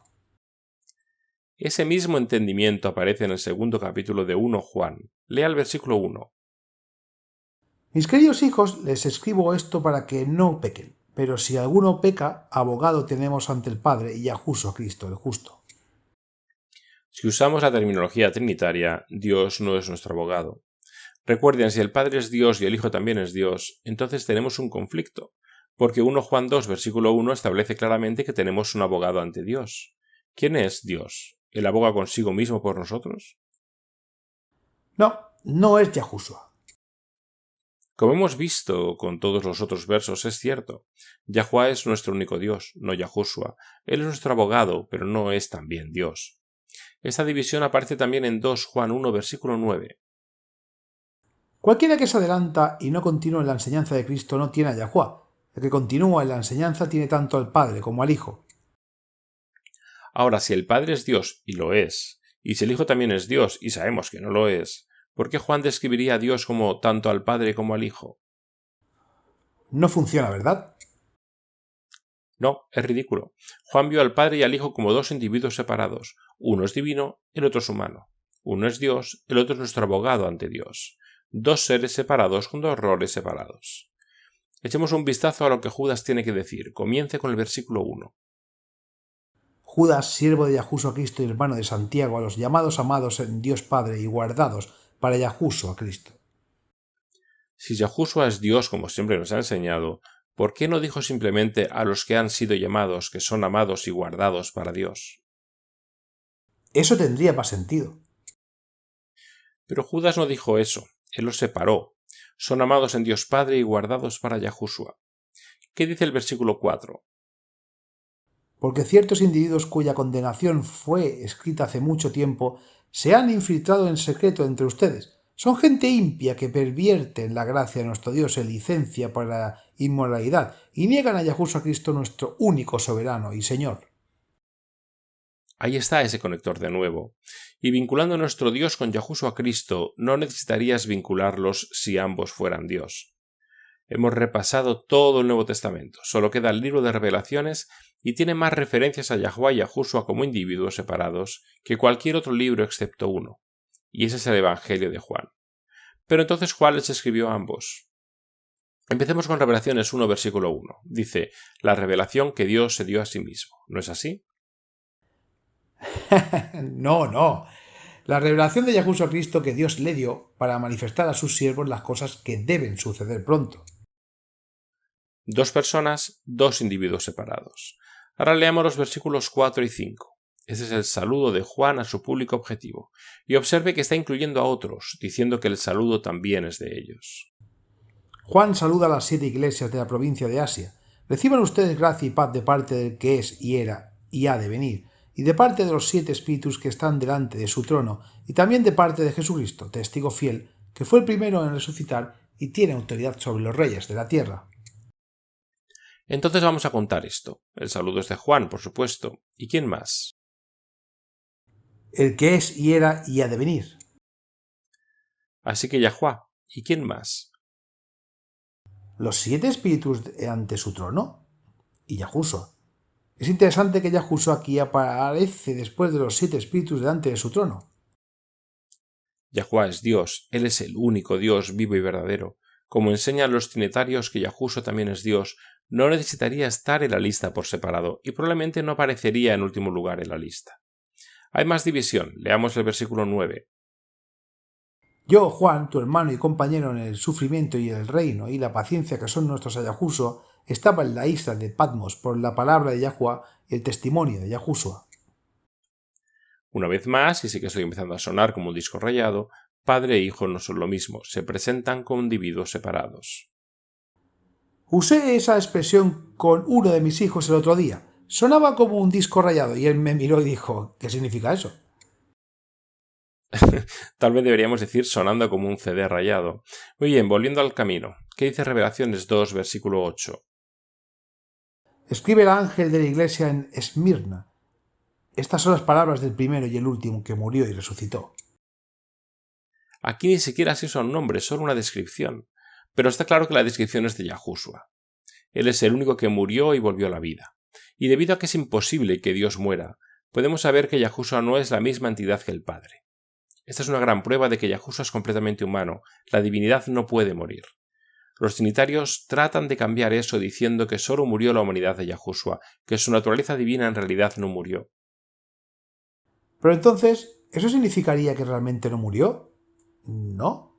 Ese mismo entendimiento aparece en el segundo capítulo de 1 Juan. Lea el versículo 1. Mis queridos hijos, les escribo esto para que no pequen. Pero si alguno peca, abogado tenemos ante el Padre y Yahushua Cristo el justo. Si usamos la terminología trinitaria, Dios no es nuestro abogado. Recuerden, si el Padre es Dios y el Hijo también es Dios, entonces tenemos un conflicto, porque 1 Juan 2, versículo 1 establece claramente que tenemos un abogado ante Dios. ¿Quién es Dios? ¿Él aboga consigo mismo por nosotros? No, no es Yahushua. Como hemos visto con todos los otros versos, es cierto. Yahuwá es nuestro único Dios, no Yahushua. Él es nuestro abogado, pero no es también Dios. Esta división aparece también en 2 Juan 1, versículo 9. Cualquiera que se adelanta y no continúa en la enseñanza de Cristo no tiene a Yahuwá. El que continúa en la enseñanza tiene tanto al Padre como al Hijo. Ahora, si el Padre es Dios, y lo es, y si el Hijo también es Dios, y sabemos que no lo es, ¿por qué Juan describiría a Dios como tanto al Padre como al Hijo? No funciona, ¿verdad? No, es ridículo. Juan vio al Padre y al Hijo como dos individuos separados. Uno es divino, el otro es humano. Uno es Dios, el otro es nuestro abogado ante Dios. Dos seres separados con dos roles separados. Echemos un vistazo a lo que Judas tiene que decir. Comience con el versículo 1. Judas, siervo de Yahushua Cristo y hermano de Santiago, a los llamados amados en Dios Padre y guardados para Yahushua Cristo. Si Yahushua es Dios, como siempre nos ha enseñado, ¿por qué no dijo simplemente a los que han sido llamados que son amados y guardados para Dios? Eso tendría más sentido. Pero Judas no dijo eso, él los separó. Son amados en Dios Padre y guardados para Yahushua. ¿Qué dice el versículo 4? Porque ciertos individuos cuya condenación fue escrita hace mucho tiempo se han infiltrado en secreto entre ustedes. Son gente impía que pervierten la gracia de nuestro Dios en licencia para la inmoralidad y niegan a Yahushua Cristo nuestro único soberano y Señor. Ahí está ese conector de nuevo. Y vinculando a nuestro Dios con Yahushua Cristo, no necesitarías vincularlos si ambos fueran Dios. Hemos repasado todo el Nuevo Testamento, solo queda el libro de Revelaciones y tiene más referencias a Yahuwá y Yahushua como individuos separados que cualquier otro libro excepto uno, y ese es el Evangelio de Juan. Pero entonces Juan les escribió a ambos. Empecemos con Revelaciones 1, versículo 1. Dice, la revelación que Dios se dio a sí mismo. ¿No es así? No. La revelación de Yahushua Cristo que Dios le dio para manifestar a sus siervos las cosas que deben suceder pronto. Dos personas, dos individuos separados. Ahora leamos los versículos 4 y 5. Ese es el saludo de Juan a su público objetivo. Y observe que está incluyendo a otros, diciendo que el saludo también es de ellos. Juan saluda a las 7 iglesias de la provincia de Asia. Reciban ustedes gracia y paz de parte del que es y era y ha de venir, y de parte de los 7 espíritus que están delante de su trono, y también de parte de Jesucristo, testigo fiel, que fue el primero en resucitar y tiene autoridad sobre los reyes de la tierra. Entonces vamos a contar esto. El saludo es de Juan, por supuesto. ¿Y quién más? El que es y era y ha de venir. Así que Yahuwá. ¿Y quién más? Los 7 espíritus ante su trono y Yahushua. Es interesante que Yahushua aquí aparece después de los 7 espíritus delante de su trono. Yahuwá es Dios, Él es el único Dios vivo y verdadero. Como enseñan los trinitarios que Yahushua también es Dios, no necesitaría estar en la lista por separado y probablemente no aparecería en último lugar en la lista. Hay más división, leamos el versículo 9. Yo, Juan, tu hermano y compañero en el sufrimiento y el reino y la paciencia que son nuestros a Yahushua, estaba en la isla de Patmos por la palabra de Yahuwá y el testimonio de Yahushua. Una vez más, y sí que estoy empezando a sonar como un disco rayado, padre e hijo no son lo mismo, se presentan como individuos separados. Usé esa expresión con uno de mis hijos el otro día. Sonaba como un disco rayado y él me miró y dijo, ¿qué significa eso? Tal vez deberíamos decir sonando como un CD rayado. Muy bien, volviendo al camino. ¿Qué dice Revelaciones 2, versículo 8? Escribe el ángel de la iglesia en Esmirna. Estas son las palabras del primero y el último que murió y resucitó. Aquí ni siquiera se usa un nombre, solo una descripción. Pero está claro que la descripción es de Yahushua. Él es el único que murió y volvió a la vida. Y debido a que es imposible que Dios muera, podemos saber que Yahushua no es la misma entidad que el Padre. Esta es una gran prueba de que Yahushua es completamente humano. La divinidad no puede morir. Los trinitarios tratan de cambiar eso diciendo que solo murió la humanidad de Yahushua, que su naturaleza divina en realidad no murió. Pero entonces, ¿eso significaría que realmente no murió? No.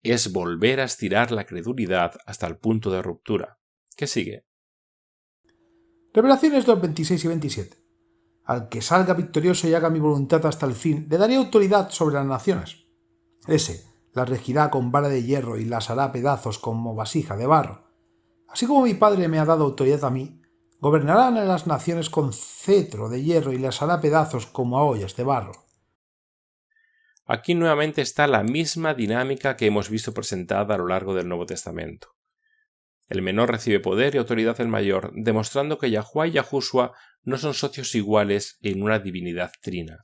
es volver a estirar la credulidad hasta el punto de ruptura. ¿Qué sigue? Revelaciones 2, 26 y 27. Al que salga victorioso y haga mi voluntad hasta el fin, le daré autoridad sobre las naciones. Ese las regirá con vara de hierro y las hará pedazos como vasija de barro. Así como mi Padre me ha dado autoridad a mí, gobernarán a las naciones con cetro de hierro y las hará pedazos como a ollas de barro. Aquí nuevamente está la misma dinámica que hemos visto presentada a lo largo del Nuevo Testamento. El menor recibe poder y autoridad del mayor, demostrando que Yahuwah y Yahushua no son socios iguales en una divinidad trina.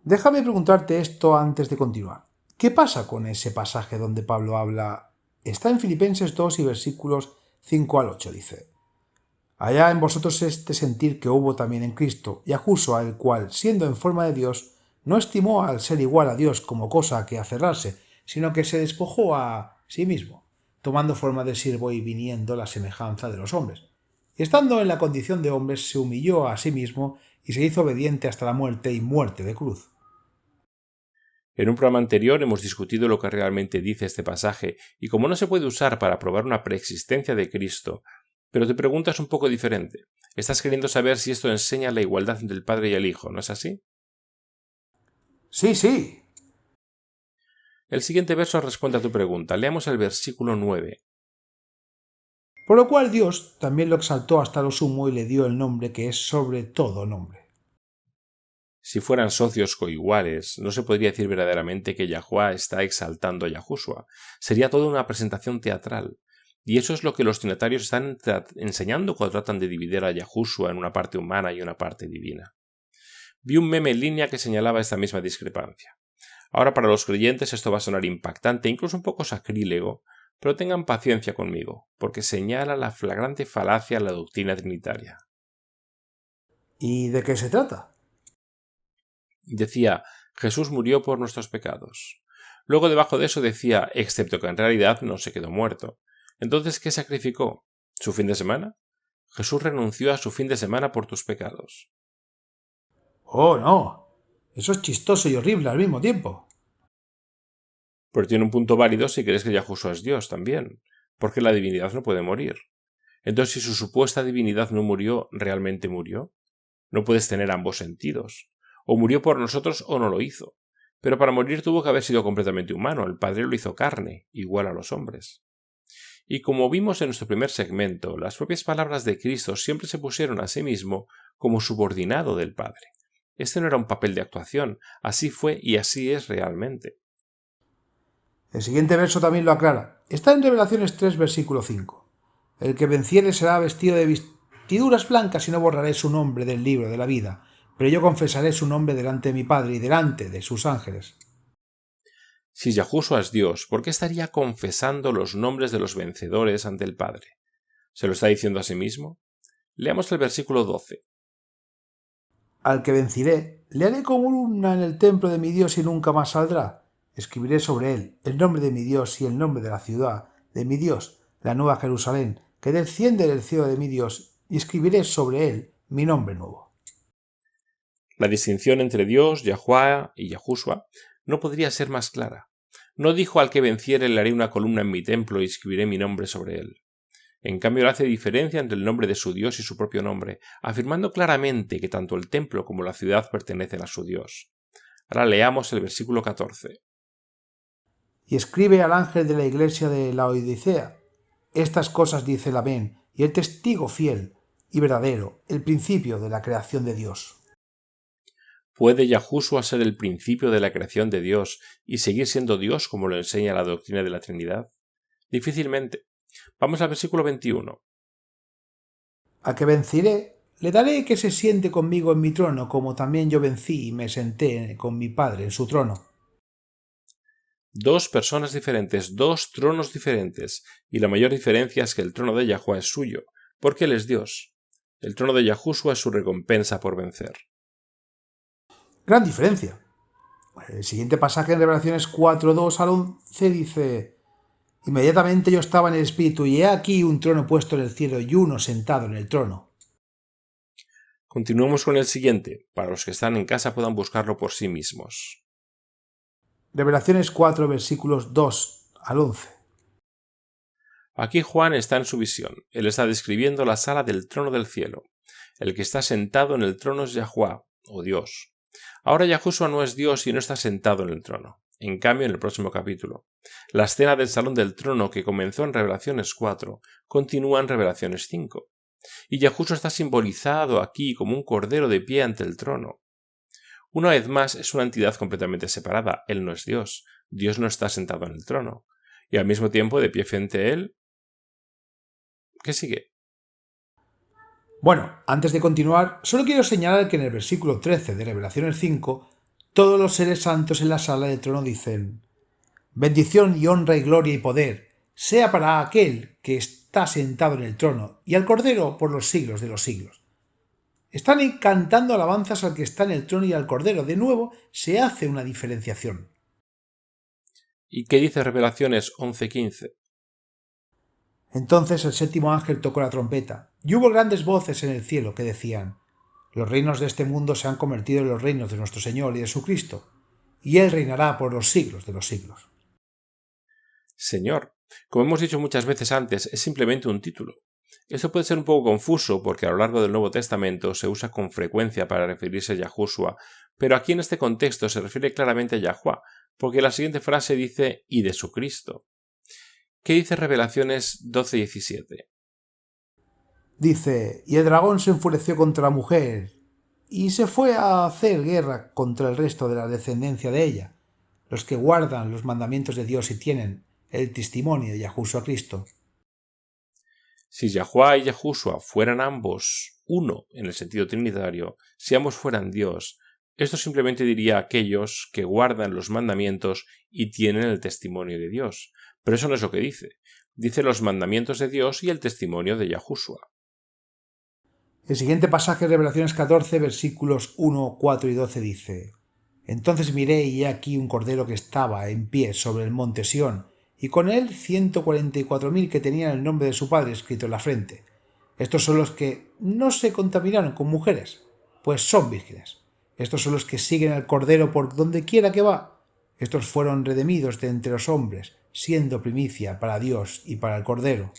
Déjame preguntarte esto antes de continuar. ¿Qué pasa con ese pasaje donde Pablo habla? Está en Filipenses 2 y versículos 5 al 8, dice: Allá en vosotros este sentir que hubo también en Cristo, Yahushua, el cual, siendo en forma de Dios, no estimó al ser igual a Dios como cosa a que aferrarse, sino que se despojó a sí mismo, tomando forma de siervo y viniendo la semejanza de los hombres. Y estando en la condición de hombres, se humilló a sí mismo y se hizo obediente hasta la muerte y muerte de cruz. En un programa anterior hemos discutido lo que realmente dice este pasaje y cómo no se puede usar para probar una preexistencia de Cristo, pero tu pregunta es un poco diferente. Estás queriendo saber si esto enseña la igualdad entre el Padre y el Hijo, ¿no es así? Sí. El siguiente verso responde a tu pregunta. Leamos el versículo 9. Por lo cual Dios también lo exaltó hasta lo sumo y le dio el nombre que es sobre todo nombre. Si fueran socios coiguales, no se podría decir verdaderamente que Yahuwah está exaltando a Yahushua. Sería toda una presentación teatral. Y eso es lo que los trinitarios están enseñando cuando tratan de dividir a Yahushua en una parte humana y una parte divina. Vi un meme en línea que señalaba esta misma discrepancia. Ahora para los creyentes esto va a sonar impactante, incluso un poco sacrílego, pero tengan paciencia conmigo, porque señala la flagrante falacia de la doctrina trinitaria. ¿Y de qué se trata? Decía, Jesús murió por nuestros pecados. Luego debajo de eso decía, excepto que en realidad no se quedó muerto. Entonces, ¿qué sacrificó? ¿Su fin de semana? Jesús renunció a su fin de semana por tus pecados. Oh, no. Eso es chistoso y horrible al mismo tiempo. Pero tiene un punto válido si crees que Yahushua es Dios también, porque la divinidad no puede morir. Entonces, si su supuesta divinidad no murió, ¿realmente murió? No puedes tener ambos sentidos. O murió por nosotros o no lo hizo. Pero para morir tuvo que haber sido completamente humano. El Padre lo hizo carne, igual a los hombres. Y como vimos en nuestro primer segmento, las propias palabras de Cristo siempre se pusieron a sí mismo como subordinado del Padre. Este no era un papel de actuación, así fue y así es realmente. El siguiente verso también lo aclara. Está en Revelaciones 3, versículo 5. El que venciere será vestido de vestiduras blancas y no borraré su nombre del libro de la vida, pero yo confesaré su nombre delante de mi Padre y delante de sus ángeles. Si Yahushua es Dios, ¿por qué estaría confesando los nombres de los vencedores ante el Padre? ¿Se lo está diciendo a sí mismo? Leamos el versículo 12. Al que venciré, le haré columna en el templo de mi Dios y nunca más saldrá. Escribiré sobre él el nombre de mi Dios y el nombre de la ciudad de mi Dios, la nueva Jerusalén, que desciende del cielo de mi Dios, y escribiré sobre él mi nombre nuevo. La distinción entre Dios, Yahuwah y Yahushua no podría ser más clara. No dijo al que venciere le haré una columna en mi templo y escribiré mi nombre sobre él. En cambio, le hace diferencia entre el nombre de su Dios y su propio nombre, afirmando claramente que tanto el templo como la ciudad pertenecen a su Dios. Ahora leamos el versículo 14. Y escribe al ángel de la iglesia de la Odisea: estas cosas dice el Amén, y el testigo fiel y verdadero, el principio de la creación de Dios. ¿Puede Yahushua ser el principio de la creación de Dios y seguir siendo Dios como lo enseña la doctrina de la Trinidad? Difícilmente. Vamos al versículo 21. A que venciré, le daré que se siente conmigo en mi trono, como también yo vencí y me senté con mi Padre en su trono. Dos personas diferentes, dos tronos diferentes, y la mayor diferencia es que el trono de Yahuwah es suyo, porque él es Dios. El trono de Yahushua es su recompensa por vencer. Gran diferencia. El siguiente pasaje en Revelaciones 4, 2 al 11 dice: inmediatamente yo estaba en el Espíritu, y he aquí un trono puesto en el cielo y uno sentado en el trono. Continuemos con el siguiente, para los que están en casa puedan buscarlo por sí mismos. Revelaciones 4, versículos 2 al 11. Aquí Juan está en su visión. Él está describiendo la sala del trono del cielo. El que está sentado en el trono es Yahuwah, o Dios. Ahora Yahushua no es Dios y no está sentado en el trono. En cambio, en el próximo capítulo, la escena del salón del trono que comenzó en Revelaciones 4 continúa en Revelaciones 5. Y Yahushua está simbolizado aquí como un cordero de pie ante el trono. Una vez más, es una entidad completamente separada. Él no es Dios. Dios no está sentado en el trono. Y al mismo tiempo, de pie frente a él, ¿qué sigue? Bueno, antes de continuar, solo quiero señalar que en el versículo 13 de Revelaciones 5, todos los seres santos en la sala del trono dicen: bendición y honra y gloria y poder sea para aquel que está sentado en el trono y al Cordero por los siglos de los siglos. Están cantando alabanzas al que está en el trono y al Cordero. De nuevo se hace una diferenciación. ¿Y qué dice Revelaciones 11:15? Entonces el séptimo ángel tocó la trompeta, y hubo grandes voces en el cielo que decían: los reinos de este mundo se han convertido en los reinos de nuestro Señor y de su Cristo, y Él reinará por los siglos de los siglos. Señor, como hemos dicho muchas veces antes, es simplemente un título. Esto puede ser un poco confuso porque a lo largo del Nuevo Testamento se usa con frecuencia para referirse a Yahushua, pero aquí en este contexto se refiere claramente a Yahuwah, porque la siguiente frase dice «y de su Cristo». ¿Qué dice Revelaciones 12:17? Dice: y el dragón se enfureció contra la mujer, y se fue a hacer guerra contra el resto de la descendencia de ella, los que guardan los mandamientos de Dios y tienen el testimonio de Yahushua Cristo. Si Yahuwah y Yahushua fueran ambos uno en el sentido trinitario, si ambos fueran Dios, esto simplemente diría aquellos que guardan los mandamientos y tienen el testimonio de Dios. Pero eso no es lo que dice. Dice los mandamientos de Dios y el testimonio de Yahushua. El siguiente pasaje de Revelaciones 14, versículos 1, 4 y 12 dice: entonces miré y he aquí un cordero que estaba en pie sobre el monte Sión, y con él 144.000 que tenían el nombre de su padre escrito en la frente. Estos son los que no se contaminaron con mujeres, pues son vírgenes. Estos son los que siguen al cordero por donde quiera que va. Estos fueron redimidos de entre los hombres, siendo primicia para Dios y para el cordero.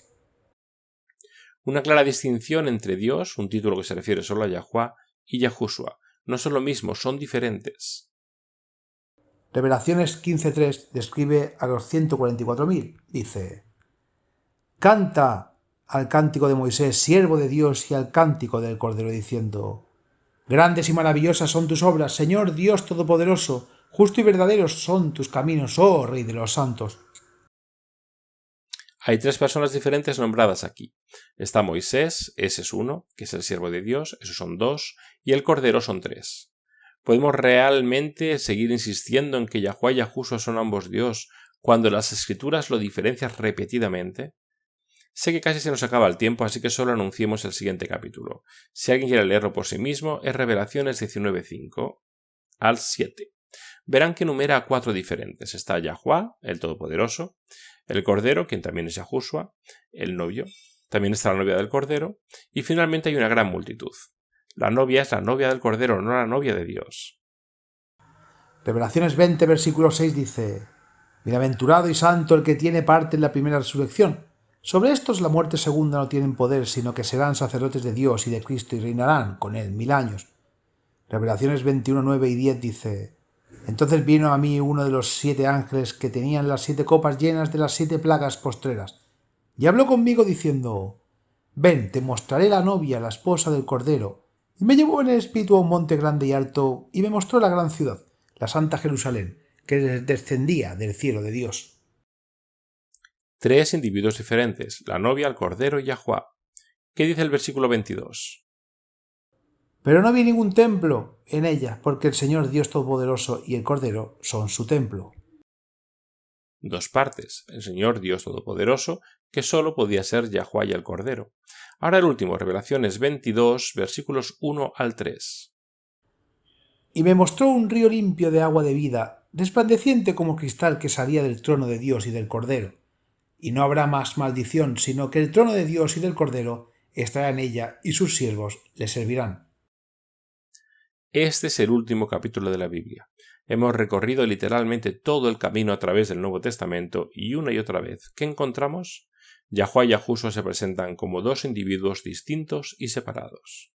Una clara distinción entre Dios, un título que se refiere solo a Yahuwah, y Yahushua. No son lo mismo, son diferentes. Revelaciones 15.3 describe a los 144.000. Dice: canta al cántico de Moisés, siervo de Dios, y al cántico del Cordero, diciendo: grandes y maravillosas son tus obras, Señor Dios Todopoderoso, justo y verdaderos son tus caminos, oh Rey de los santos. Hay tres personas diferentes nombradas aquí. Está Moisés, ese es uno, que es el siervo de Dios, esos son dos, y el Cordero son tres. ¿Podemos realmente seguir insistiendo en que Yahuwah y Yahushua son ambos Dios cuando las Escrituras lo diferencian repetidamente? Sé que casi se nos acaba el tiempo, así que solo anunciemos el siguiente capítulo. Si alguien quiere leerlo por sí mismo, es Revelaciones 19:5 al 7. Verán que enumera a cuatro diferentes. Está Yahuwah, el Todopoderoso, el Cordero, quien también es Yahushua, el novio, también está la novia del Cordero, y finalmente hay una gran multitud. La novia es la novia del Cordero, no la novia de Dios. Revelaciones 20, versículo 6 dice: bienaventurado y santo el que tiene parte en la primera resurrección. Sobre estos la muerte segunda no tienen poder, sino que serán sacerdotes de Dios y de Cristo y reinarán con él 1000 años. Revelaciones 21, 9 y 10 dice: entonces vino a mí uno de los 7 ángeles que tenían las 7 copas llenas de las 7 plagas postreras, y habló conmigo diciendo: ven, te mostraré la novia, la esposa del Cordero. Y me llevó en el espíritu a un monte grande y alto, y me mostró la gran ciudad, la santa Jerusalén, que descendía del cielo de Dios. Tres individuos diferentes, la novia, el Cordero y Yahuwah. ¿Qué dice el versículo 22? Pero no vi ningún templo en ella, porque el Señor Dios Todopoderoso y el Cordero son su templo. Dos partes, el Señor Dios Todopoderoso, que solo podía ser Yahuwah y el Cordero. Ahora el último, Revelaciones 22, versículos 1 al 3. Y me mostró un río limpio de agua de vida, resplandeciente como cristal, que salía del trono de Dios y del Cordero. Y no habrá más maldición, sino que el trono de Dios y del Cordero estará en ella, y sus siervos le servirán. Este es el último capítulo de la Biblia. Hemos recorrido literalmente todo el camino a través del Nuevo Testamento y una y otra vez, ¿qué encontramos? Yahuwá y Yahushua se presentan como dos individuos distintos y separados.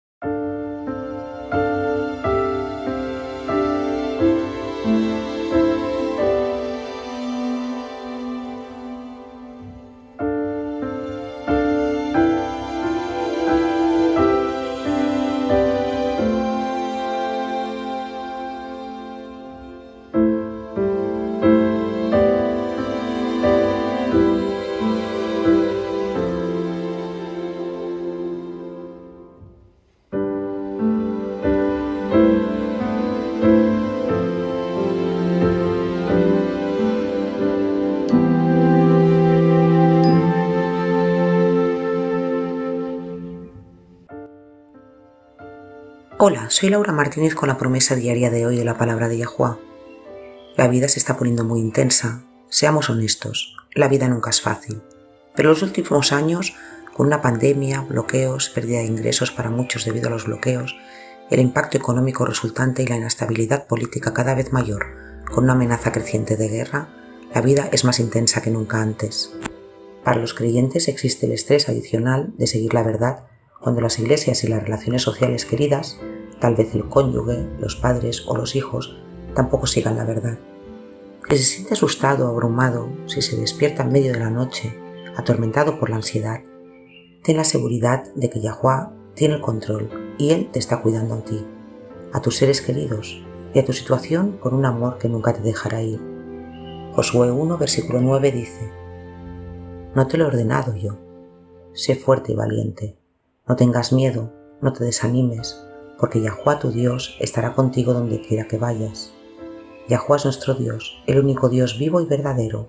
Hola, soy Laura Martínez con la promesa diaria de hoy de la palabra de Yahuwá. La vida se está poniendo muy intensa. Seamos honestos, la vida nunca es fácil. Pero los últimos años, con una pandemia, bloqueos, pérdida de ingresos para muchos debido a los bloqueos, el impacto económico resultante y la inestabilidad política cada vez mayor, con una amenaza creciente de guerra, la vida es más intensa que nunca antes. Para los creyentes existe el estrés adicional de seguir la verdad cuando las iglesias y las relaciones sociales queridas, tal vez el cónyuge, los padres o los hijos, tampoco sigan la verdad. Que se siente asustado o abrumado si se despierta en medio de la noche, atormentado por la ansiedad, ten la seguridad de que Yahuwá tiene el control y Él te está cuidando a ti, a tus seres queridos y a tu situación con un amor que nunca te dejará ir. Josué 1, versículo 9 dice: No te lo he ordenado yo. Sé fuerte y valiente. No tengas miedo, no te desanimes, porque Yahuwá tu Dios estará contigo donde quiera que vayas. Yahuwá es nuestro Dios, el único Dios vivo y verdadero.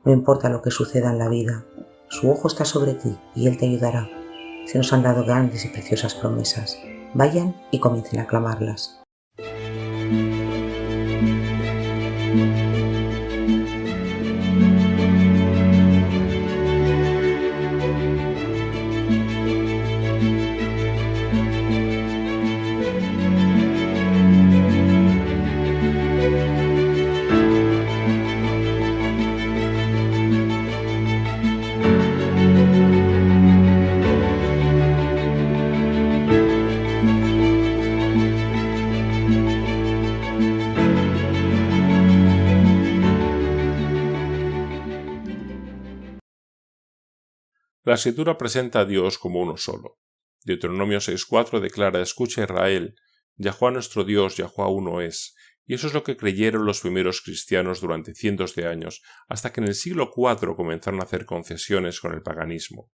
No importa lo que suceda en la vida, su ojo está sobre ti y Él te ayudará. Se nos han dado grandes y preciosas promesas. Vayan y comiencen a clamarlas. La Escritura presenta a Dios como uno solo. Deuteronomio 6.4 declara: Escucha Israel, Yahuwá nuestro Dios, Yahuwá uno es. Y eso es lo que creyeron los primeros cristianos durante cientos de años, hasta que en el siglo IV comenzaron a hacer concesiones con el paganismo.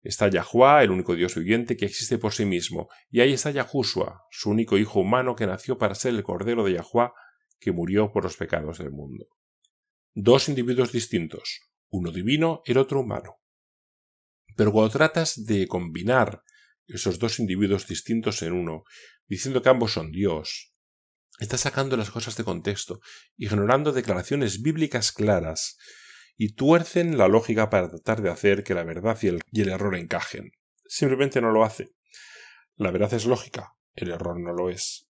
Está Yahuwá, el único Dios viviente que existe por sí mismo, y ahí está Yahushua, su único hijo humano que nació para ser el Cordero de Yahuwá, que murió por los pecados del mundo. Dos individuos distintos, uno divino, el otro humano. Pero cuando tratas de combinar esos dos individuos distintos en uno, diciendo que ambos son Dios, estás sacando las cosas de contexto, ignorando declaraciones bíblicas claras, y tuercen la lógica para tratar de hacer que la verdad y el error encajen. Simplemente no lo hace. La verdad es lógica, el error no lo es.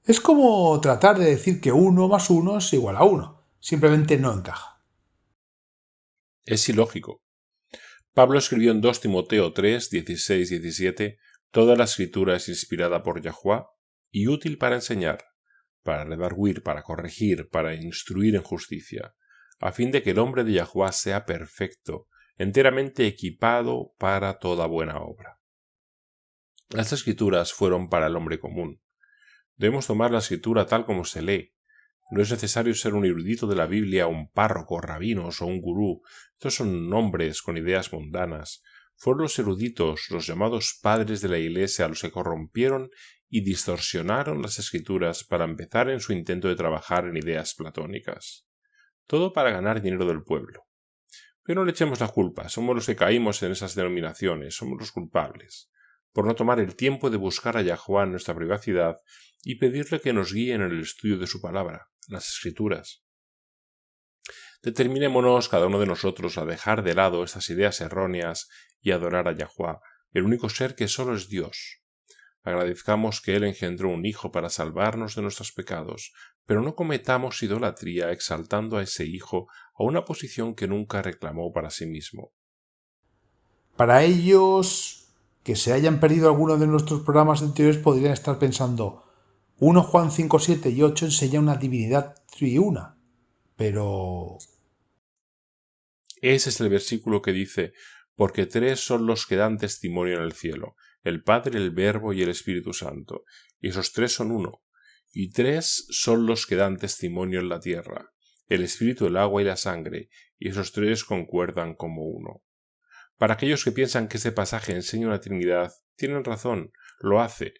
Es como tratar de decir que 1 más 1 es igual a 1. Simplemente no encaja. Es ilógico. Pablo escribió en 2 Timoteo 3, 16-17: Toda la escritura es inspirada por Yahuwá y útil para enseñar, para redarguir, para corregir, para instruir en justicia, a fin de que el hombre de Yahuwá sea perfecto, enteramente equipado para toda buena obra. Las escrituras fueron para el hombre común. Debemos tomar la escritura tal como se lee. No es necesario ser un erudito de la Biblia, un párroco, rabinos o un gurú. Estos son nombres con ideas mundanas. Fueron los eruditos, los llamados padres de la Iglesia, los que corrompieron y distorsionaron las escrituras para empezar en su intento de trabajar en ideas platónicas. Todo para ganar dinero del pueblo. Pero no le echemos la culpa, somos los que caímos en esas denominaciones, somos los culpables, por no tomar el tiempo de buscar a Yahuwá en nuestra privacidad y pedirle que nos guíe en el estudio de su palabra, las Escrituras. Determinémonos cada uno de nosotros a dejar de lado estas ideas erróneas y adorar a Yahuwá, el único ser que solo es Dios. Agradezcamos que Él engendró un Hijo para salvarnos de nuestros pecados, pero no cometamos idolatría exaltando a ese Hijo a una posición que nunca reclamó para sí mismo. Para ellos que se hayan perdido algunos de nuestros programas anteriores podrían estar pensando: 1 Juan 5, 7 y 8 enseña una divinidad triuna, pero... Ese es el versículo que dice: porque 3 son los que dan testimonio en el cielo, el Padre, el Verbo y el Espíritu Santo, y esos 3 son uno, y 3 son los que dan testimonio en la tierra, el Espíritu, el agua y la sangre, y esos 3 concuerdan como uno. Para aquellos que piensan que este pasaje enseña una Trinidad, tienen razón, lo hace.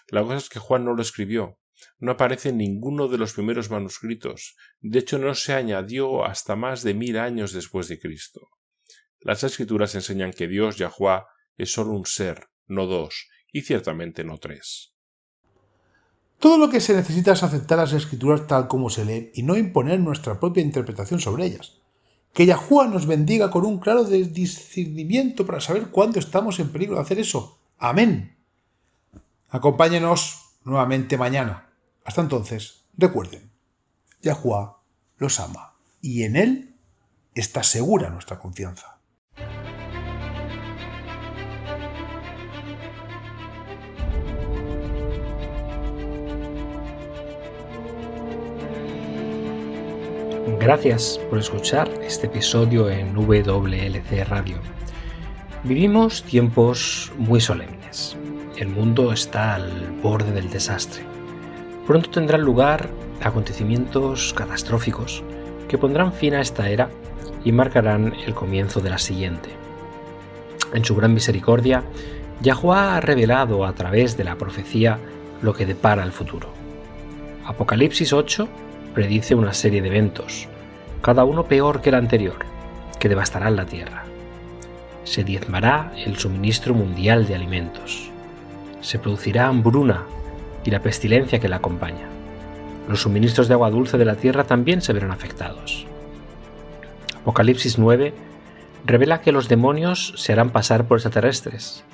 La cosa es que Juan no lo escribió, no aparece en ninguno de los primeros manuscritos, de hecho no se añadió hasta más de 1000 años después de Cristo. Las Escrituras enseñan que Dios, Yahuwah, es solo un ser, no 2, y ciertamente no 3. Todo lo que se necesita es aceptar las Escrituras tal como se leen y no imponer nuestra propia interpretación sobre ellas. Que Yahuwah nos bendiga con un claro discernimiento para saber cuándo estamos en peligro de hacer eso. Amén. Acompáñenos nuevamente mañana. Hasta entonces, recuerden, Yahuwah los ama y en Él está segura nuestra confianza. Gracias por escuchar este episodio en WLC Radio. Vivimos tiempos muy solemnes. El mundo está al borde del desastre. Pronto tendrán lugar acontecimientos catastróficos que pondrán fin a esta era y marcarán el comienzo de la siguiente. En su gran misericordia, Yahuwah ha revelado a través de la profecía lo que depara el futuro. Apocalipsis 8 predice una serie de eventos, cada uno peor que el anterior, que devastarán la tierra. Se diezmará el suministro mundial de alimentos. Se producirá hambruna y la pestilencia que la acompaña. Los suministros de agua dulce de la tierra también se verán afectados. Apocalipsis 9 revela que los demonios se harán pasar por extraterrestres.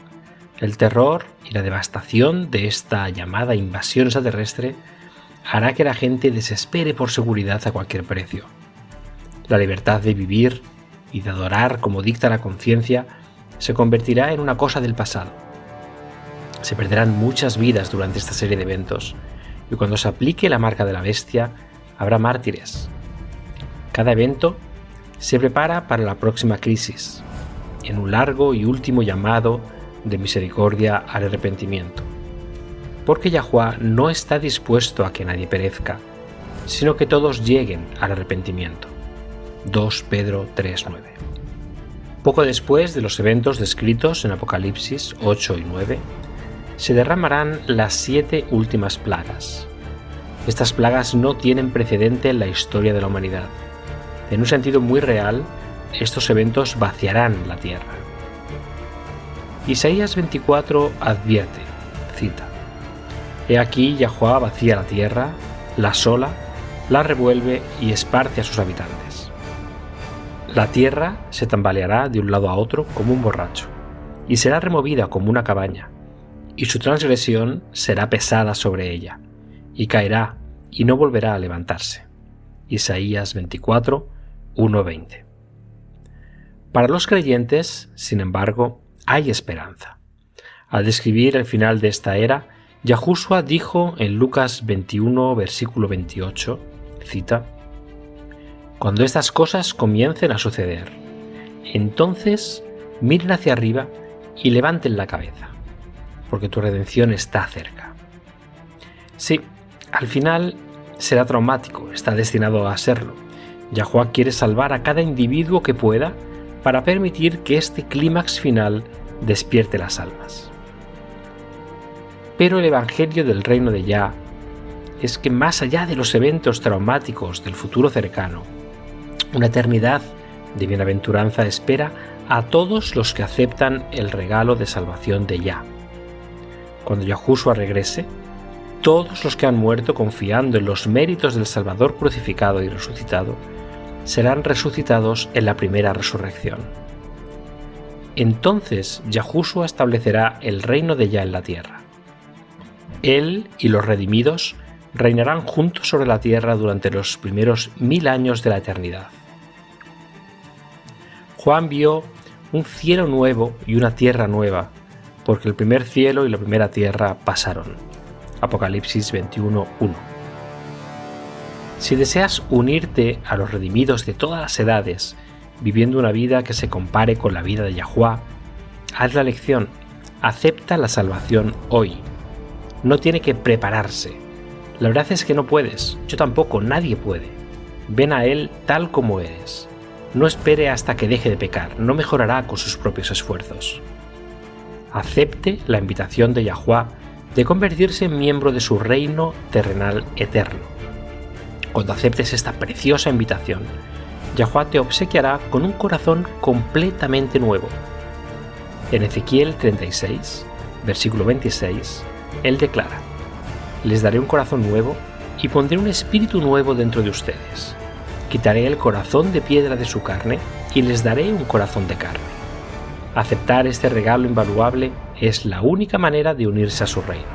El terror y la devastación de esta llamada invasión extraterrestre hará que la gente desespere por seguridad a cualquier precio. La libertad de vivir y de adorar como dicta la conciencia se convertirá en una cosa del pasado. Se perderán muchas vidas durante esta serie de eventos, y cuando se aplique la marca de la bestia, habrá mártires. Cada evento se prepara para la próxima crisis, en un largo y último llamado de misericordia al arrepentimiento. Porque Yahuwah no está dispuesto a que nadie perezca, sino que todos lleguen al arrepentimiento. 2 Pedro 3:9. Poco después de los eventos descritos en Apocalipsis 8 y 9, se derramarán las 7 últimas plagas. Estas plagas no tienen precedente en la historia de la humanidad. En un sentido muy real, estos eventos vaciarán la tierra. Isaías 24 advierte, cita: He aquí Yahuwah vacía la tierra, la asola, la revuelve y esparce a sus habitantes. La tierra se tambaleará de un lado a otro como un borracho, y será removida como una cabaña, y su transgresión será pesada sobre ella, y caerá y no volverá a levantarse. Isaías 24, 1-20. Para los creyentes, sin embargo, hay esperanza. Al describir el final de esta era, Yahushua dijo en Lucas 21, versículo 28, cita: Cuando estas cosas comiencen a suceder, entonces miren hacia arriba y levanten la cabeza, porque tu redención está cerca. Sí, al final será traumático, está destinado a serlo. Yahuwah quiere salvar a cada individuo que pueda para permitir que este clímax final despierte las almas. Pero el evangelio del reino de Yah es que más allá de los eventos traumáticos del futuro cercano, una eternidad de bienaventuranza espera a todos los que aceptan el regalo de salvación de Yah. Cuando Yahushua regrese, todos los que han muerto confiando en los méritos del Salvador crucificado y resucitado serán resucitados en la primera resurrección. Entonces Yahushua establecerá el reino de Yah en la tierra. Él y los redimidos reinarán juntos sobre la tierra durante los primeros 1000 años de la eternidad. Juan vio un cielo nuevo y una tierra nueva, porque el primer cielo y la primera tierra pasaron. Apocalipsis 21:1. Si deseas unirte a los redimidos de todas las edades, viviendo una vida que se compare con la vida de Yahuwah, haz la elección, acepta la salvación hoy. No tiene que prepararse. La verdad es que no puedes, yo tampoco, nadie puede. Ven a Él tal como eres. No espere hasta que deje de pecar, no mejorará con sus propios esfuerzos. Acepte la invitación de Yahuwah de convertirse en miembro de su reino terrenal eterno. Cuando aceptes esta preciosa invitación, Yahuwah te obsequiará con un corazón completamente nuevo. En Ezequiel 36, versículo 26, Él declara: les daré un corazón nuevo y pondré un espíritu nuevo dentro de ustedes. Quitaré el corazón de piedra de su carne y les daré un corazón de carne. Aceptar este regalo invaluable es la única manera de unirse a su reino.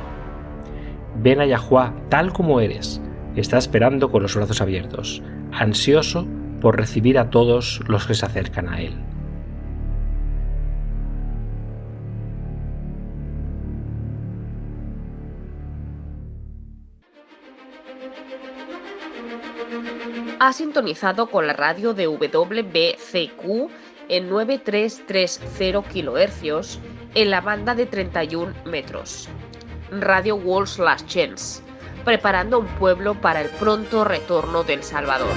Ven a Yahuwah tal como eres. Está esperando con los brazos abiertos, ansioso por recibir a todos los que se acercan a Él. Ha sintonizado con la radio de WBCQ en 9330 kHz en la banda de 31 metros. Radio World's Last Chance, preparando un pueblo para el pronto retorno del Salvador.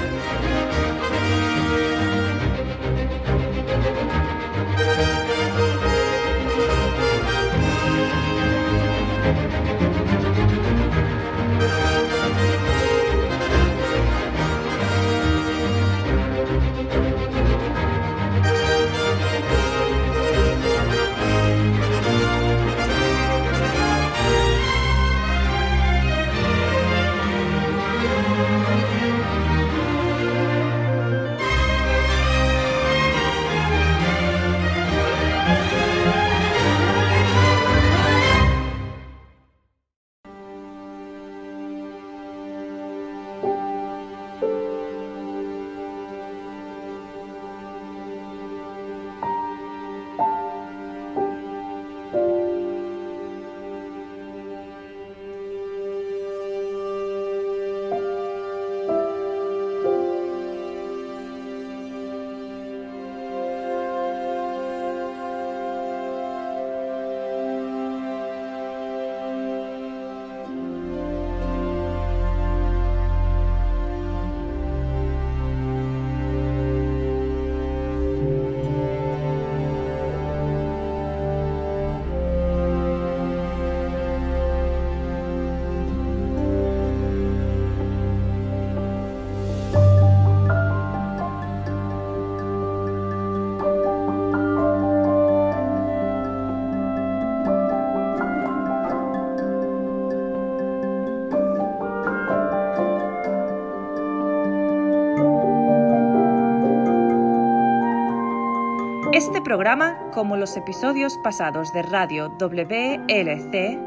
Este programa, como los episodios pasados de Radio WLC,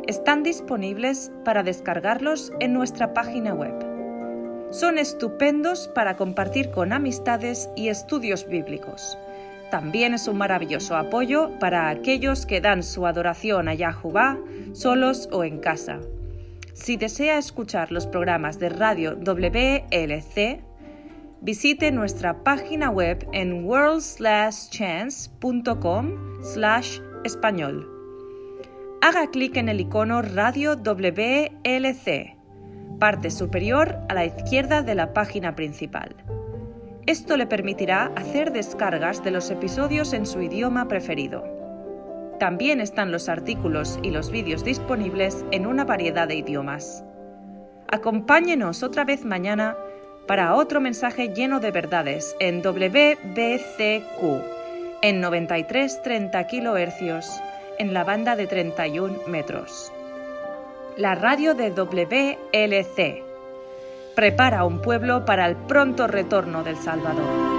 están disponibles para descargarlos en nuestra página web. Son estupendos para compartir con amistades y estudios bíblicos. También es un maravilloso apoyo para aquellos que dan su adoración a Yahuwah solos o en casa. Si desea escuchar los programas de Radio WLC, visite nuestra página web en worldslastchance.com/español. Haga clic en el icono Radio WLC, parte superior a la izquierda de la página principal. Esto le permitirá hacer descargas de los episodios en su idioma preferido. También están los artículos y los vídeos disponibles en una variedad de idiomas. Acompáñenos otra vez mañana para otro mensaje lleno de verdades en WBCQ, en 9330 kHz, en la banda de 31 metros. La radio de WLC prepara un pueblo para el pronto retorno del Salvador.